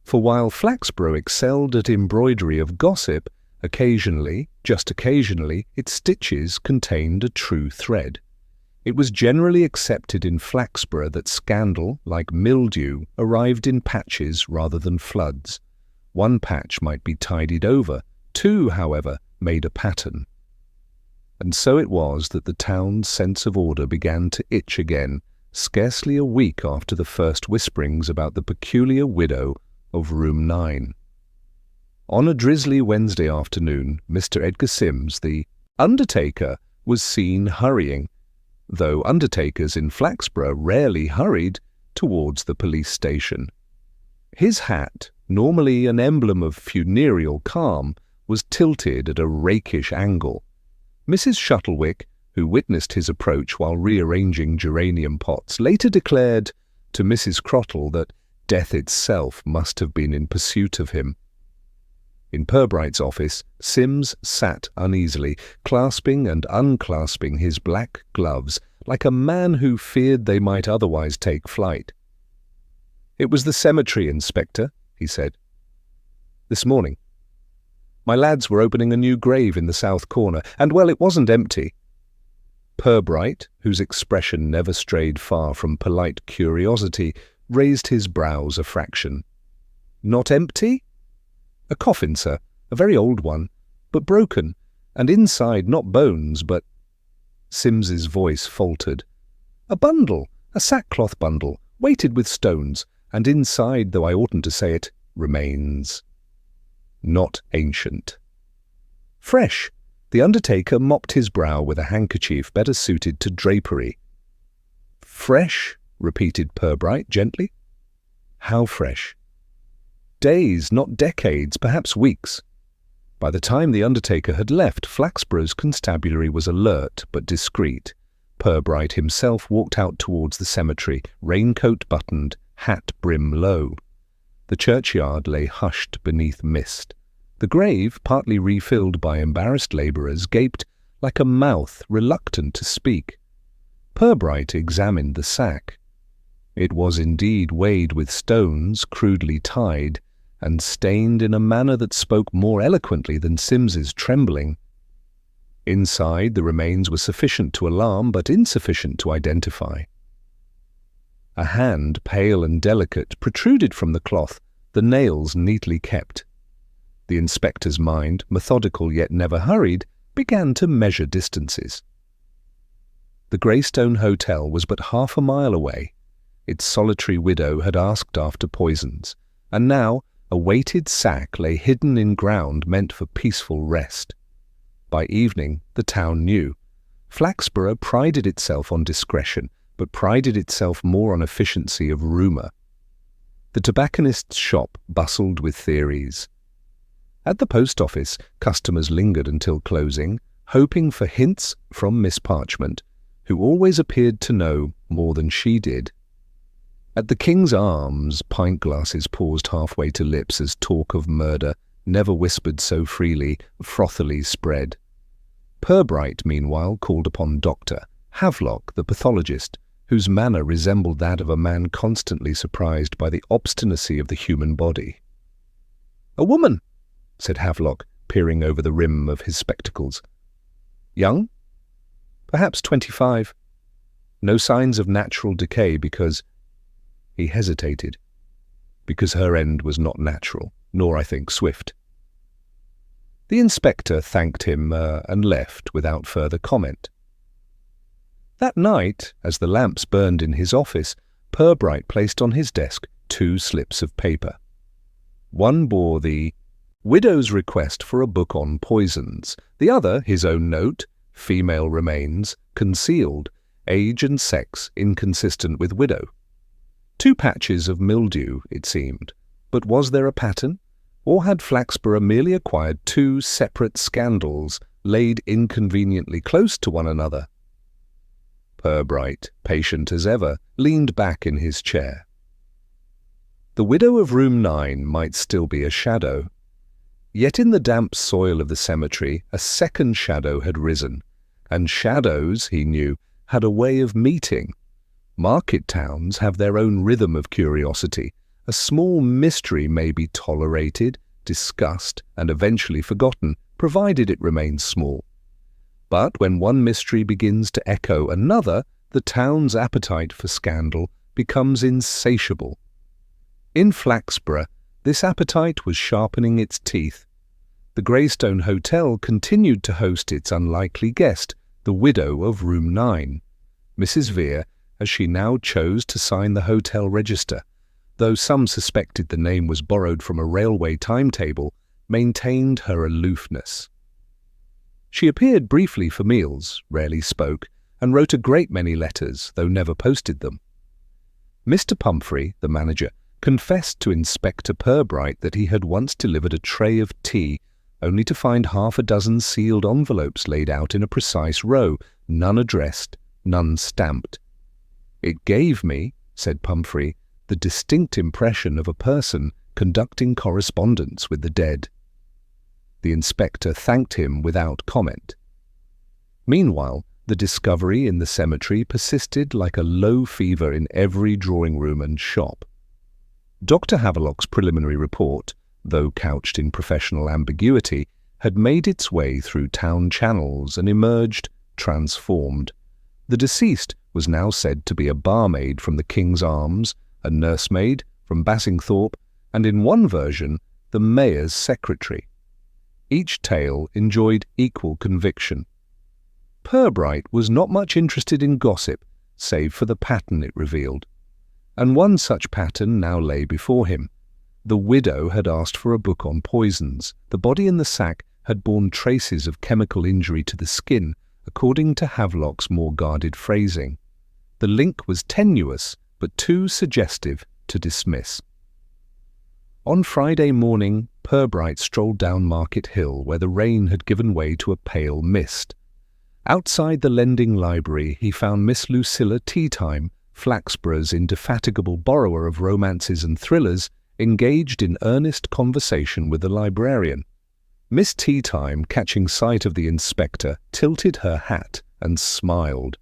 Speaker 1: For while Flaxborough excelled at embroidery of gossip, occasionally, just occasionally, its stitches contained a true thread. It was generally accepted in Flaxborough that scandal, like mildew, arrived in patches rather than floods. One patch might be tidied over, two, however, made a pattern. And so it was that the town's sense of order began to itch again, scarcely a week after the first whisperings about the peculiar widow of room 9. On a drizzly Wednesday afternoon, Mr. Edgar Sims, the undertaker, was seen hurrying, though undertakers in Flaxborough rarely hurried, towards the police station. His hat, normally an emblem of funereal calm, was tilted at a rakish angle. Mrs. Shuttlewick, who witnessed his approach while rearranging geranium pots, later declared to Mrs. Crottle that death itself must have been in pursuit of him. In Purbright's office, Sims sat uneasily, clasping and unclasping his black gloves like a man who feared they might otherwise take flight. "It was the cemetery, Inspector," he said. "This morning. My lads were opening a new grave in the south corner, and, well, it wasn't empty." Pubright, whose expression never strayed far from polite curiosity, raised his brows a fraction. "Not empty?" "A coffin, sir, a very old one, but broken, and inside not bones, but—" Sims's voice faltered. "A bundle, a sackcloth bundle, weighted with stones, and inside, though I oughtn't to say it, remains. Not ancient. Fresh." The undertaker mopped his brow with a handkerchief better suited to drapery. "Fresh?" repeated Pubright gently. "How fresh?" "Days, not decades, perhaps weeks." By the time the undertaker had left, Flaxborough's constabulary was alert but discreet. Pubright himself walked out towards the cemetery, raincoat buttoned, hat brim low. The churchyard lay hushed beneath mist. The grave, partly refilled by embarrassed labourers, gaped like a mouth reluctant to speak. Pubright examined the sack. It was indeed weighed with stones, crudely tied, and stained in a manner that spoke more eloquently than Sims's trembling. Inside, the remains were sufficient to alarm, but insufficient to identify. A hand, pale and delicate, protruded from the cloth, the nails neatly kept. The inspector's mind, methodical yet never hurried, began to measure distances. The Greystone Hotel was but half a mile away. Its solitary widow had asked after poisons, and now a weighted sack lay hidden in ground meant for peaceful rest. By evening, the town knew. Flaxborough prided itself on discretion, but prided itself more on efficiency of rumour. The tobacconist's shop bustled with theories. At the post office, customers lingered until closing, hoping for hints from Miss Parchment, who always appeared to know more than she did. At the King's Arms, pint glasses paused halfway to lips as talk of murder, never whispered so freely, frothily spread. Pubright, meanwhile, called upon Dr. Havelock, the pathologist, whose manner resembled that of a man constantly surprised by the obstinacy of the human body. "A woman," said Havelock, peering over the rim of his spectacles. "Young? Perhaps 25. No signs of natural decay because—" He hesitated. Because her end was not natural, nor, I think, swift. The inspector thanked him and left without further comment. That night, as the lamps burned in his office, Pubright placed on his desk 2 slips of paper. One bore the widow's request for a book on poisons, the other his own note, female remains, concealed, age and sex inconsistent with widow. 2 patches of mildew, it seemed, but was there a pattern? Or had Flaxborough merely acquired 2 separate scandals laid inconveniently close to one another? Pubright, patient as ever, leaned back in his chair. The widow of room 9 might still be a shadow. Yet in the damp soil of the cemetery a second shadow had risen, and shadows, he knew, had a way of meeting. Market towns have their own rhythm of curiosity. A small mystery may be tolerated, discussed, and eventually forgotten, provided it remains small. But when one mystery begins to echo another, the town's appetite for scandal becomes insatiable. In Flaxborough, this appetite was sharpening its teeth. The Greystone Hotel continued to host its unlikely guest, the widow of room 9. Mrs. Vere, as she now chose to sign the hotel register, though some suspected the name was borrowed from a railway timetable, maintained her aloofness. She appeared briefly for meals, rarely spoke, and wrote a great many letters, though never posted them. Mr. Pumphrey, the manager, confessed to Inspector Pubright that he had once delivered a tray of tea, only to find half a dozen sealed envelopes laid out in a precise row, none addressed, none stamped. "It gave me," said Pumphrey, "the distinct impression of a person conducting correspondence with the dead." The inspector thanked him without comment. Meanwhile, the discovery in the cemetery persisted like a low fever in every drawing-room and shop. Dr. Havelock's preliminary report, though couched in professional ambiguity, had made its way through town channels and emerged transformed. The deceased was now said to be a barmaid from the King's Arms, a nursemaid from Bassingthorpe, and in one version, the mayor's secretary. Each tale enjoyed equal conviction. Pubright was not much interested in gossip, save for the pattern it revealed. And one such pattern now lay before him. The widow had asked for a book on poisons. The body in the sack had borne traces of chemical injury to the skin, according to Havelock's more guarded phrasing. The link was tenuous, but too suggestive to dismiss. On Friday morning, Pubright strolled down Market Hill, where the rain had given way to a pale mist. Outside the lending library, he found Miss Lucilla Teatime, Flaxborough's indefatigable borrower of romances and thrillers, engaged in earnest conversation with the librarian. Miss Teatime, catching sight of the inspector, tilted her hat and smiled.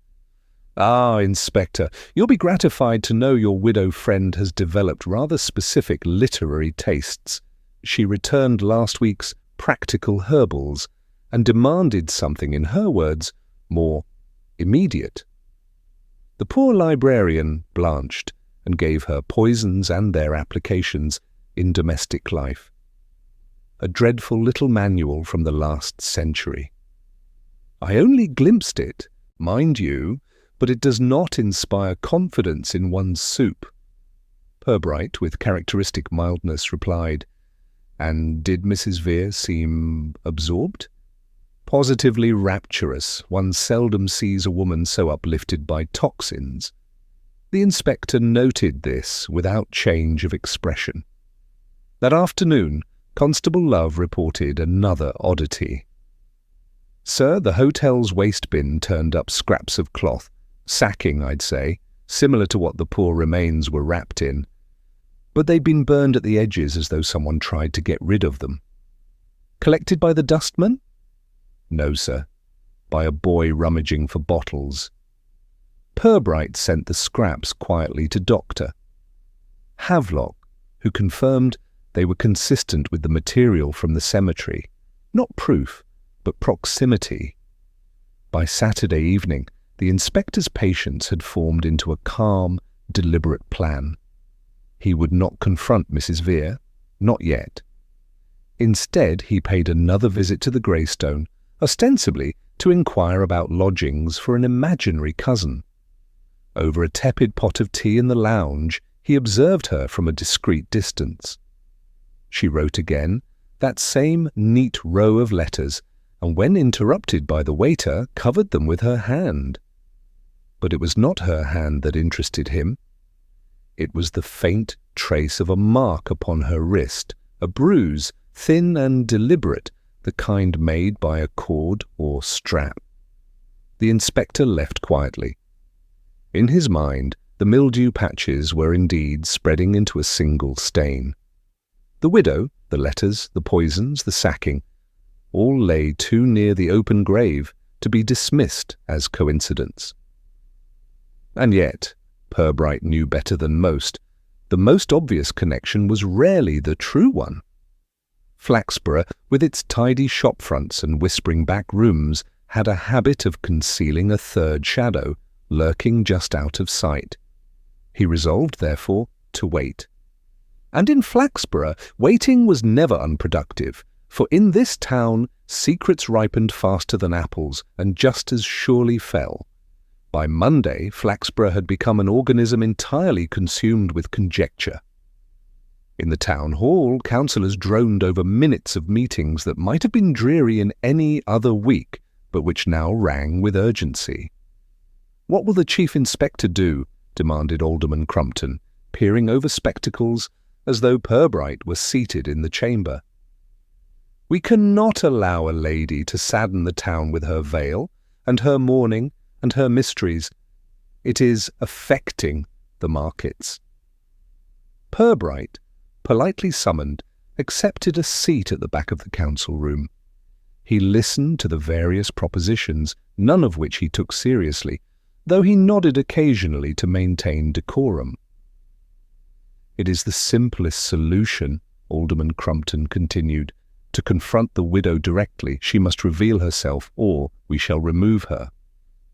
Speaker 1: "Ah, Inspector, you'll be gratified to know your widow friend has developed rather specific literary tastes. She returned last week's Practical Herbals and demanded something, in her words, more immediate." The poor librarian blanched and gave her Poisons and Their Applications in Domestic Life, a dreadful little manual from the last century. "I only glimpsed it, mind you, but it does not inspire confidence in one's soup." Pubright, with characteristic mildness, replied, "And did Mrs. Vere seem absorbed?" "Positively rapturous. One seldom sees a woman so uplifted by toxins." The inspector noted this without change of expression. That afternoon, Constable Love reported another oddity. "Sir, the hotel's waste bin turned up scraps of cloth, sacking, I'd say, similar to what the poor remains were wrapped in, but they'd been burned at the edges as though someone tried to get rid of them." "Collected by the dustman?" "No, sir, by a boy rummaging for bottles." Pubright sent the scraps quietly to Dr. Havelock, who confirmed they were consistent with the material from the cemetery. Not proof, but proximity. By Saturday evening, the inspector's patience had formed into a calm, deliberate plan. He would not confront Mrs. Vere, not yet. Instead, he paid another visit to the Greystone, ostensibly to inquire about lodgings for an imaginary cousin. Over a tepid pot of tea in the lounge, he observed her from a discreet distance. She wrote again, that same neat row of letters, and when interrupted by the waiter, covered them with her hand. But it was not her hand that interested him. It was the faint trace of a mark upon her wrist, a bruise, thin and deliberate, the kind made by a cord or strap. The inspector left quietly. In his mind, the mildew patches were indeed spreading into a single stain. The widow, the letters, the poisons, the sacking, all lay too near the open grave to be dismissed as coincidence. And yet, Pubright knew better than most, the most obvious connection was rarely the true one. Flaxborough, with its tidy shop fronts and whispering back rooms, had a habit of concealing a third shadow, lurking just out of sight. He resolved, therefore, to wait. And in Flaxborough, waiting was never unproductive, for in this town secrets ripened faster than apples and just as surely fell. By Monday, Flaxborough had become an organism entirely consumed with conjecture. In the town hall, councillors droned over minutes of meetings that might have been dreary in any other week, but which now rang with urgency. "What will the Chief Inspector do?" demanded Alderman Crumpton, peering over spectacles as though Pubright were seated in the chamber. "We cannot allow a lady to sadden the town with her veil, and her mourning, and her mysteries. It is affecting the markets." Pubright, politely summoned, accepted a seat at the back of the council room. He listened to the various propositions, none of which he took seriously, though he nodded occasionally to maintain decorum. "It is the simplest solution," Alderman Crumpton continued. "To confront the widow directly, she must reveal herself, or we shall remove her."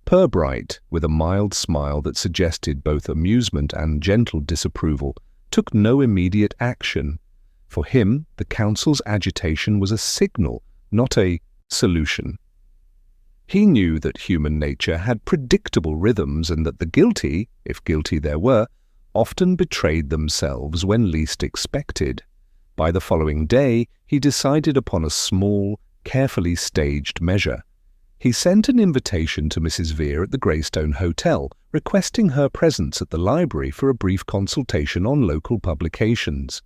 Speaker 1: Pubright, with a mild smile that suggested both amusement and gentle disapproval, took no immediate action. For him, the council's agitation was a signal, not a solution. He knew that human nature had predictable rhythms and that the guilty, if guilty there were, often betrayed themselves when least expected. By the following day, he decided upon a small, carefully staged measure. He sent an invitation to Mrs. Vere at the Greystone Hotel, requesting her presence at the library for a brief consultation on local publications.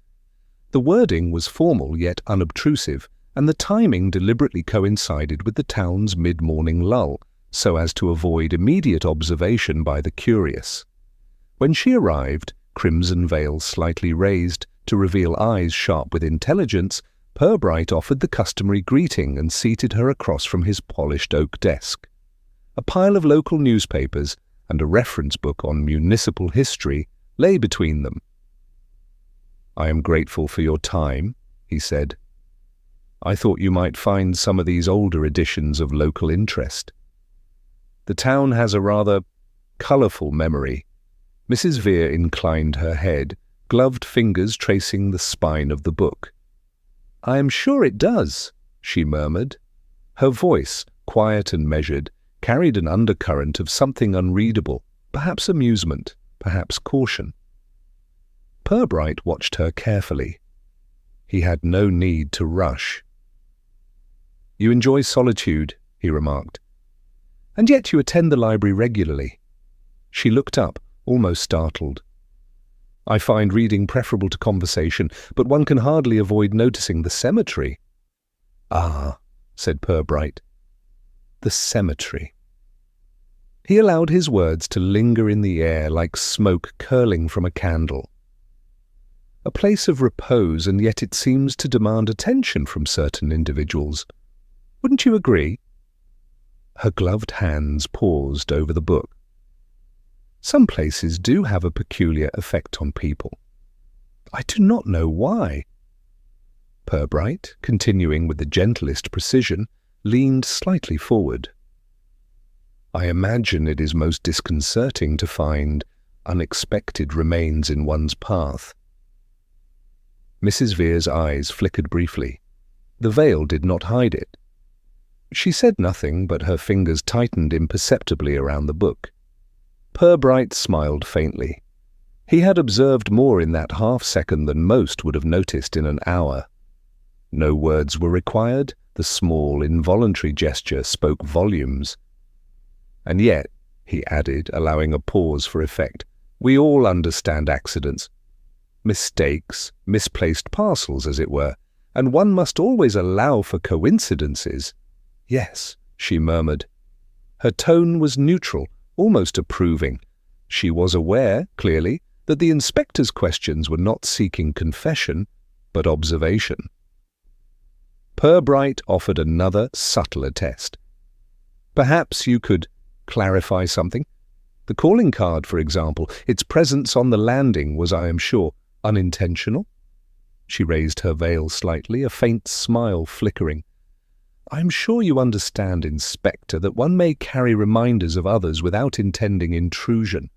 Speaker 1: The wording was formal yet unobtrusive, and the timing deliberately coincided with the town's mid-morning lull, so as to avoid immediate observation by the curious. When she arrived, crimson veil slightly raised to reveal eyes sharp with intelligence, Pubright offered the customary greeting and seated her across from his polished oak desk. A pile of local newspapers and a reference book on municipal history lay between them. "I am grateful for your time," he said. "I thought you might find some of these older editions of local interest. The town has a rather colourful memory." Mrs. Vere inclined her head, gloved fingers tracing the spine of the book. "I am sure it does," she murmured. Her voice, quiet and measured, carried an undercurrent of something unreadable, perhaps amusement, perhaps caution. Pubright watched her carefully. He had no need to rush. "You enjoy solitude," he remarked. "And yet you attend the library regularly." She looked up, almost startled. "I find reading preferable to conversation, but one can hardly avoid noticing the cemetery." "Ah," said Pubright. "The cemetery." He allowed his words to linger in the air like smoke curling from a candle. A place of repose, and yet it seems to demand attention from certain individuals. Wouldn't you agree? Her gloved hands paused over the book. Some places do have a peculiar effect on people. I do not know why. Pubright, continuing with the gentlest precision, leaned slightly forward. I imagine it is most disconcerting to find unexpected remains in one's path. Mrs. Vere's eyes flickered briefly. The veil did not hide it. She said nothing, but her fingers tightened imperceptibly around the book. Pubright smiled faintly. He had observed more in that half-second than most would have noticed in an hour. No words were required. The small, involuntary gesture spoke volumes. "And yet," he added, allowing a pause for effect, "we all understand accidents. Mistakes, misplaced parcels, as it were, and one must always allow for coincidences." "Yes," she murmured. Her tone was neutral, almost approving. She was aware, clearly, that the inspector's questions were not seeking confession, but observation. Pubright offered another, subtler test. "Perhaps you could clarify something? The calling card, for example, its presence on the landing was, I am sure, unintentional?" She raised her veil slightly, a faint smile flickering. "I am sure you understand, Inspector, that one may carry reminders of others without intending intrusion."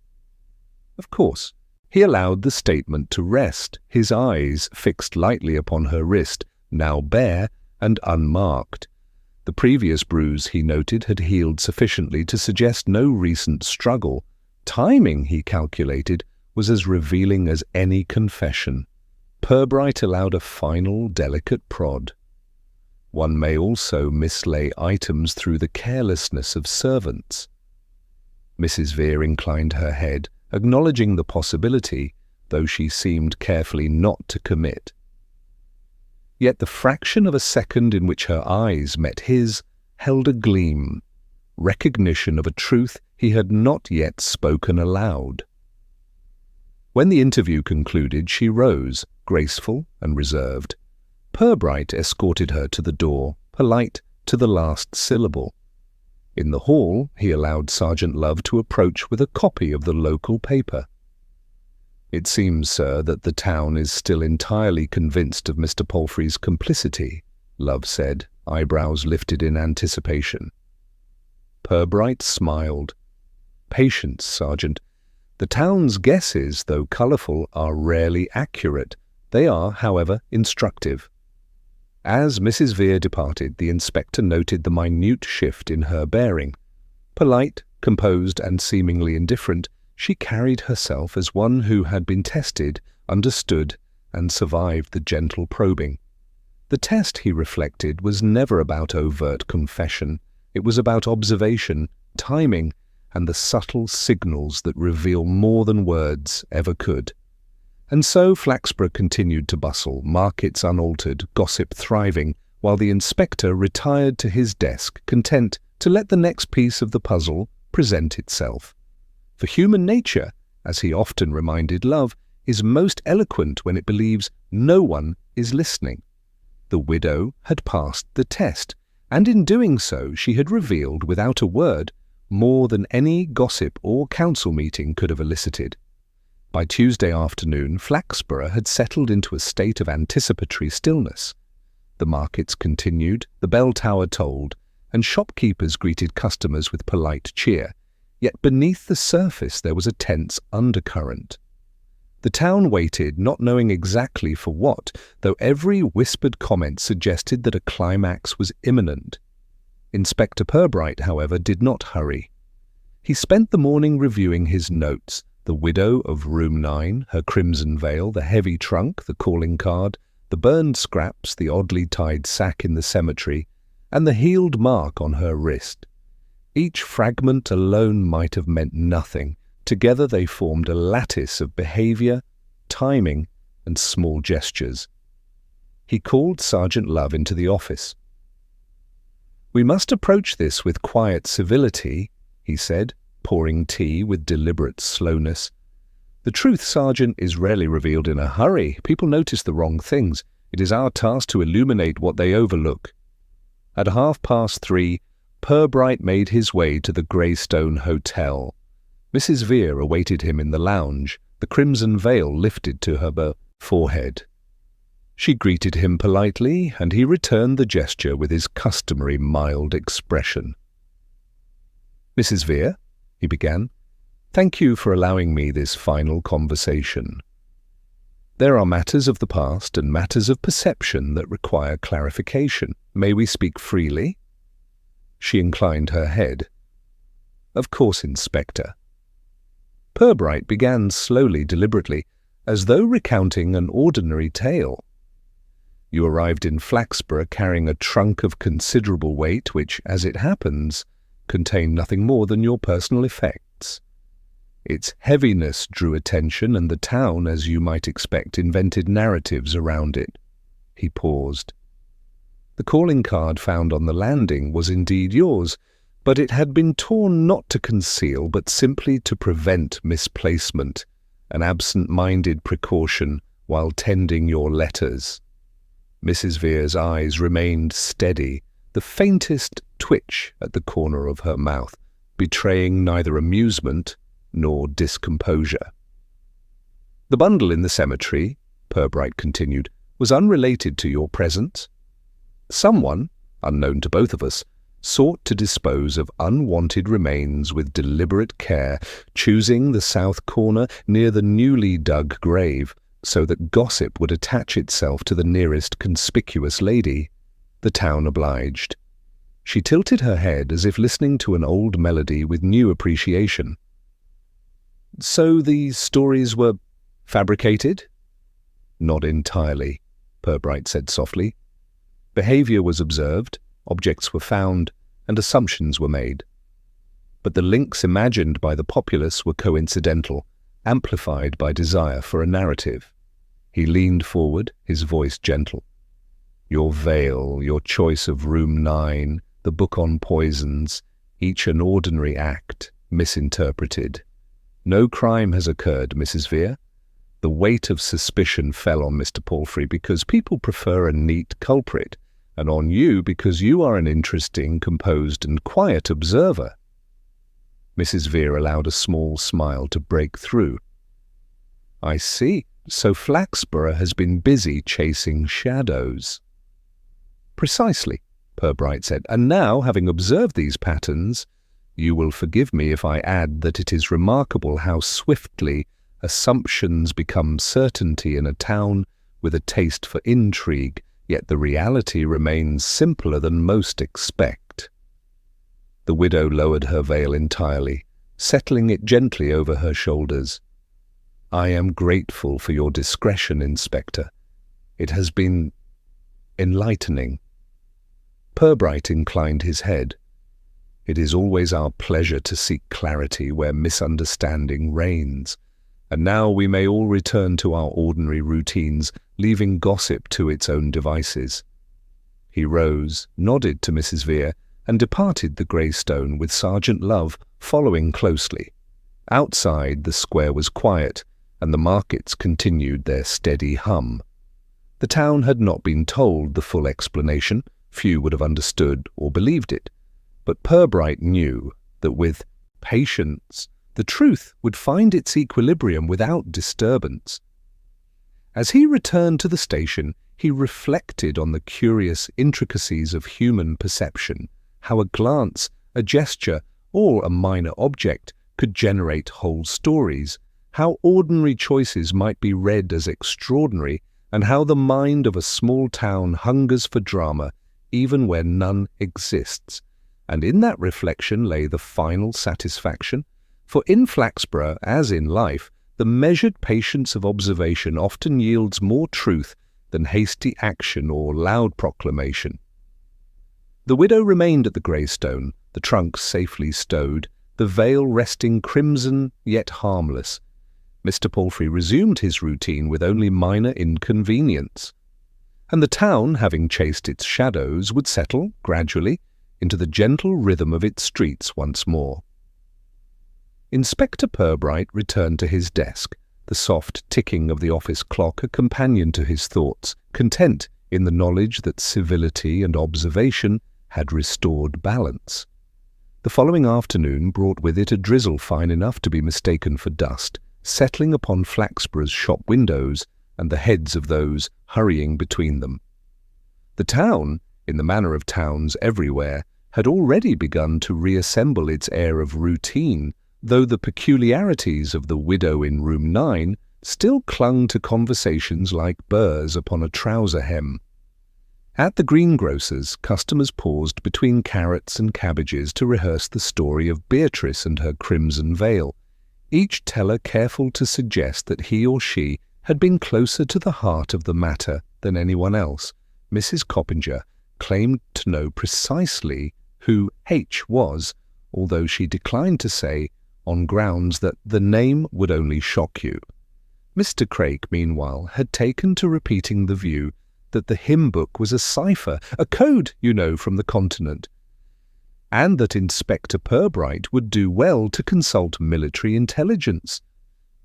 Speaker 1: Of course. He allowed the statement to rest, his eyes fixed lightly upon her wrist, now bare and unmarked. The previous bruise, he noted, had healed sufficiently to suggest no recent struggle. Timing, he calculated, was as revealing as any confession. Pubright allowed a final, delicate prod. One may also mislay items through the carelessness of servants. Mrs. Vere inclined her head, acknowledging the possibility, though she seemed carefully not to commit. Yet the fraction of a second in which her eyes met his held a gleam, recognition of a truth he had not yet spoken aloud. When the interview concluded, she rose, graceful and reserved. Pubright escorted her to the door, polite to the last syllable. In the hall, he allowed Sergeant Love to approach with a copy of the local paper. "It seems, sir, that the town is still entirely convinced of Mr. Palfrey's complicity," Love said, eyebrows lifted in anticipation. Pubright smiled. "Patience, Sergeant. The town's guesses, though colourful, are rarely accurate. They are, however, instructive." As Mrs. Vere departed, the inspector noted the minute shift in her bearing. Polite, composed, and seemingly indifferent, she carried herself as one who had been tested, understood, and survived the gentle probing. The test, he reflected, was never about overt confession. It was about observation, timing, and the subtle signals that reveal more than words ever could. And so Flaxborough continued to bustle, markets unaltered, gossip thriving, while the inspector retired to his desk, content to let the next piece of the puzzle present itself. For human nature, as he often reminded Love, is most eloquent when it believes no one is listening. The widow had passed the test, and in doing so she had revealed without a word more than any gossip or council meeting could have elicited. By Tuesday afternoon, Flaxborough had settled into a state of anticipatory stillness. The markets continued, the bell tower tolled, and shopkeepers greeted customers with polite cheer, yet beneath the surface there was a tense undercurrent. The town waited, not knowing exactly for what, though every whispered comment suggested that a climax was imminent. Inspector Pubright, however, did not hurry. He spent the morning reviewing his notes: the widow of room 9, her crimson veil, the heavy trunk, the calling card, the burned scraps, the oddly tied sack in the cemetery, and the healed mark on her wrist. Each fragment alone might have meant nothing. Together they formed a lattice of behavior, timing, and small gestures. He called Sergeant Love into the office. "We must approach this with quiet civility," he said, pouring tea with deliberate slowness. "The truth, Sergeant, is rarely revealed in a hurry. People notice the wrong things. It is our task to illuminate what they overlook." At 3:30, Pubright made his way to the Greystone Hotel. Mrs. Vere awaited him in the lounge, the crimson veil lifted to her forehead. She greeted him politely, and he returned the gesture with his customary mild expression. "Mrs. Vere," he began, "thank you for allowing me this final conversation. There are matters of the past and matters of perception that require clarification. May we speak freely?" She inclined her head. "Of course, Inspector." Pubright began slowly, deliberately, as though recounting an ordinary tale. "You arrived in Flaxborough carrying a trunk of considerable weight which, as it happens, contained nothing more than your personal effects. Its heaviness drew attention, and the town, as you might expect, invented narratives around it." He paused. "The calling card found on the landing was indeed yours, but it had been torn not to conceal, but simply to prevent misplacement, an absent-minded precaution while tending your letters." Mrs. Vere's eyes remained steady, the faintest twitch at the corner of her mouth, betraying neither amusement nor discomposure. "The bundle in the cemetery," Pubright continued, "was unrelated to your presence. Someone, unknown to both of us, sought to dispose of unwanted remains with deliberate care, choosing the south corner near the newly dug grave, so that gossip would attach itself to the nearest conspicuous lady. The town obliged." She tilted her head as if listening to an old melody with new appreciation. "So the stories were fabricated?" "Not entirely," Pubright said softly. "Behavior was observed, objects were found, and assumptions were made. But the links imagined by the populace were coincidental, amplified by desire for a narrative." He leaned forward, his voice gentle. "Your veil, your choice of room 9, the book on poisons, each an ordinary act, misinterpreted. No crime has occurred, Mrs. Vere. The weight of suspicion fell on Mr. Palfrey because people prefer a neat culprit, and on you because you are an interesting, composed, and quiet observer." Mrs. Vere allowed a small smile to break through. "I see. So Flaxborough has been busy chasing shadows." "Precisely," Pubright said. "And now, having observed these patterns, you will forgive me if I add that it is remarkable how swiftly assumptions become certainty in a town with a taste for intrigue, yet the reality remains simpler than most expect." The widow lowered her veil entirely, settling it gently over her shoulders. "I am grateful for your discretion, Inspector. It has been enlightening." Pubright inclined his head. "It is always our pleasure to seek clarity where misunderstanding reigns. And now we may all return to our ordinary routines, leaving gossip to its own devices." He rose, nodded to Mrs. Vere, and departed the Greystone with Sergeant Love following closely. Outside, the square was quiet, and the markets continued their steady hum. The town had not been told the full explanation. Few would have understood or believed it. But Pubright knew that with patience, the truth would find its equilibrium without disturbance. As he returned to the station, he reflected on the curious intricacies of human perception, how a glance, a gesture, or a minor object could generate whole stories, how ordinary choices might be read as extraordinary, and how the mind of a small town hungers for drama even where none exists. And in that reflection lay the final satisfaction, for in Flaxborough, as in life, the measured patience of observation often yields more truth than hasty action or loud proclamation. The widow remained at the Greystone, the trunk safely stowed, the veil resting crimson yet harmless. Mr. Palfrey resumed his routine with only minor inconvenience. And the town, having chased its shadows, would settle, gradually, into the gentle rhythm of its streets once more. Inspector Pubright returned to his desk, the soft ticking of the office clock a companion to his thoughts, content in the knowledge that civility and observation had restored balance. The following afternoon brought with it a drizzle fine enough to be mistaken for dust, settling upon Flaxborough's shop windows and the heads of those hurrying between them. The town, in the manner of towns everywhere, had already begun to reassemble its air of routine, though the peculiarities of the widow in room 9 still clung to conversations like burrs upon a trouser hem. At the greengrocer's, customers paused between carrots and cabbages to rehearse the story of Beatrice and her crimson veil, each teller careful to suggest that he or she had been closer to the heart of the matter than anyone else. Mrs. Coppinger claimed to know precisely who H was, although she declined to say, on grounds that the name would only shock you. Mr. Craik, meanwhile, had taken to repeating the view that the hymn book was a cipher, a code, you know, from the continent, and that Inspector Pubright would do well to consult military intelligence.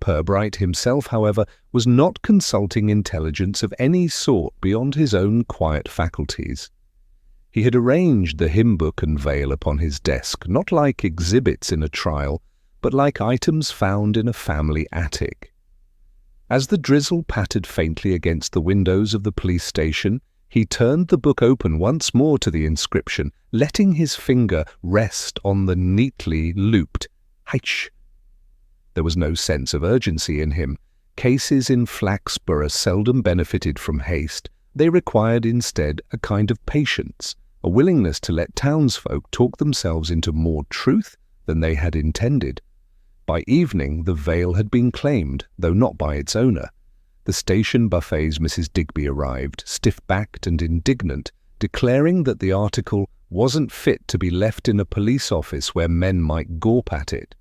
Speaker 1: Pubright himself, however, was not consulting intelligence of any sort beyond his own quiet faculties. He had arranged the hymn book and veil upon his desk, not like exhibits in a trial, but like items found in a family attic. As the drizzle pattered faintly against the windows of the police station, he turned the book open once more to the inscription, letting his finger rest on the neatly looped H. There was no sense of urgency in him. Cases in Flaxborough seldom benefited from haste. They required instead a kind of patience, a willingness to let townsfolk talk themselves into more truth than they had intended. By evening the veil had been claimed, though not by its owner. The station buffet's Mrs. Digby arrived, stiff-backed and indignant, declaring that the article wasn't fit to be left in a police office where men might gawp at it.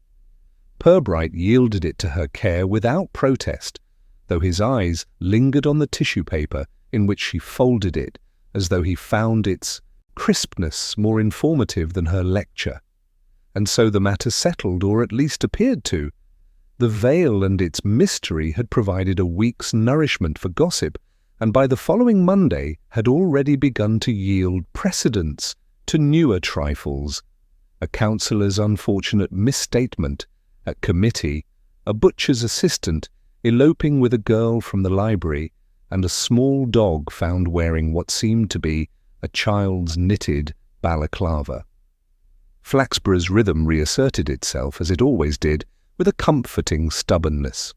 Speaker 1: Pubright yielded it to her care without protest, though his eyes lingered on the tissue paper in which she folded it, as though he found its crispness more informative than her lecture. And so the matter settled, or at least appeared to. The veil and its mystery had provided a week's nourishment for gossip, and by the following Monday had already begun to yield precedence to newer trifles. A councillor's unfortunate misstatement at committee, a butcher's assistant eloping with a girl from the library, and a small dog found wearing what seemed to be a child's knitted balaclava. Flaxborough's rhythm reasserted itself, as it always did, with a comforting stubbornness.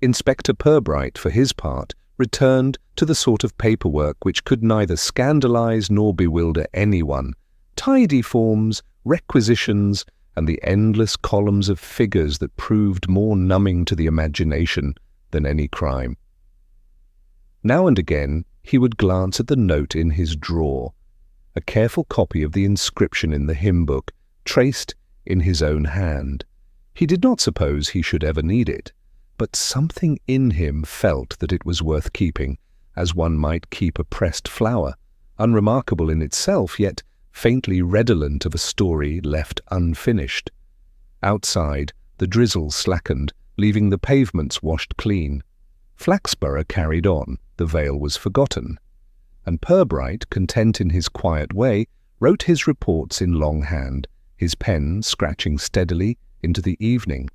Speaker 1: Inspector Pubright, for his part, returned to the sort of paperwork which could neither scandalize nor bewilder anyone: tidy forms, requisitions, and the endless columns of figures that proved more numbing to the imagination than any crime. Now and again he would glance at the note in his drawer, a careful copy of the inscription in the hymn book, traced in his own hand. He did not suppose he should ever need it, but something in him felt that it was worth keeping, as one might keep a pressed flower, unremarkable in itself, yet faintly redolent of a story left unfinished. Outside, the drizzle slackened, leaving the pavements washed clean. Flaxborough carried on, the veil was forgotten, and Pubright, content in his quiet way, wrote his reports in longhand, his pen scratching steadily into the evening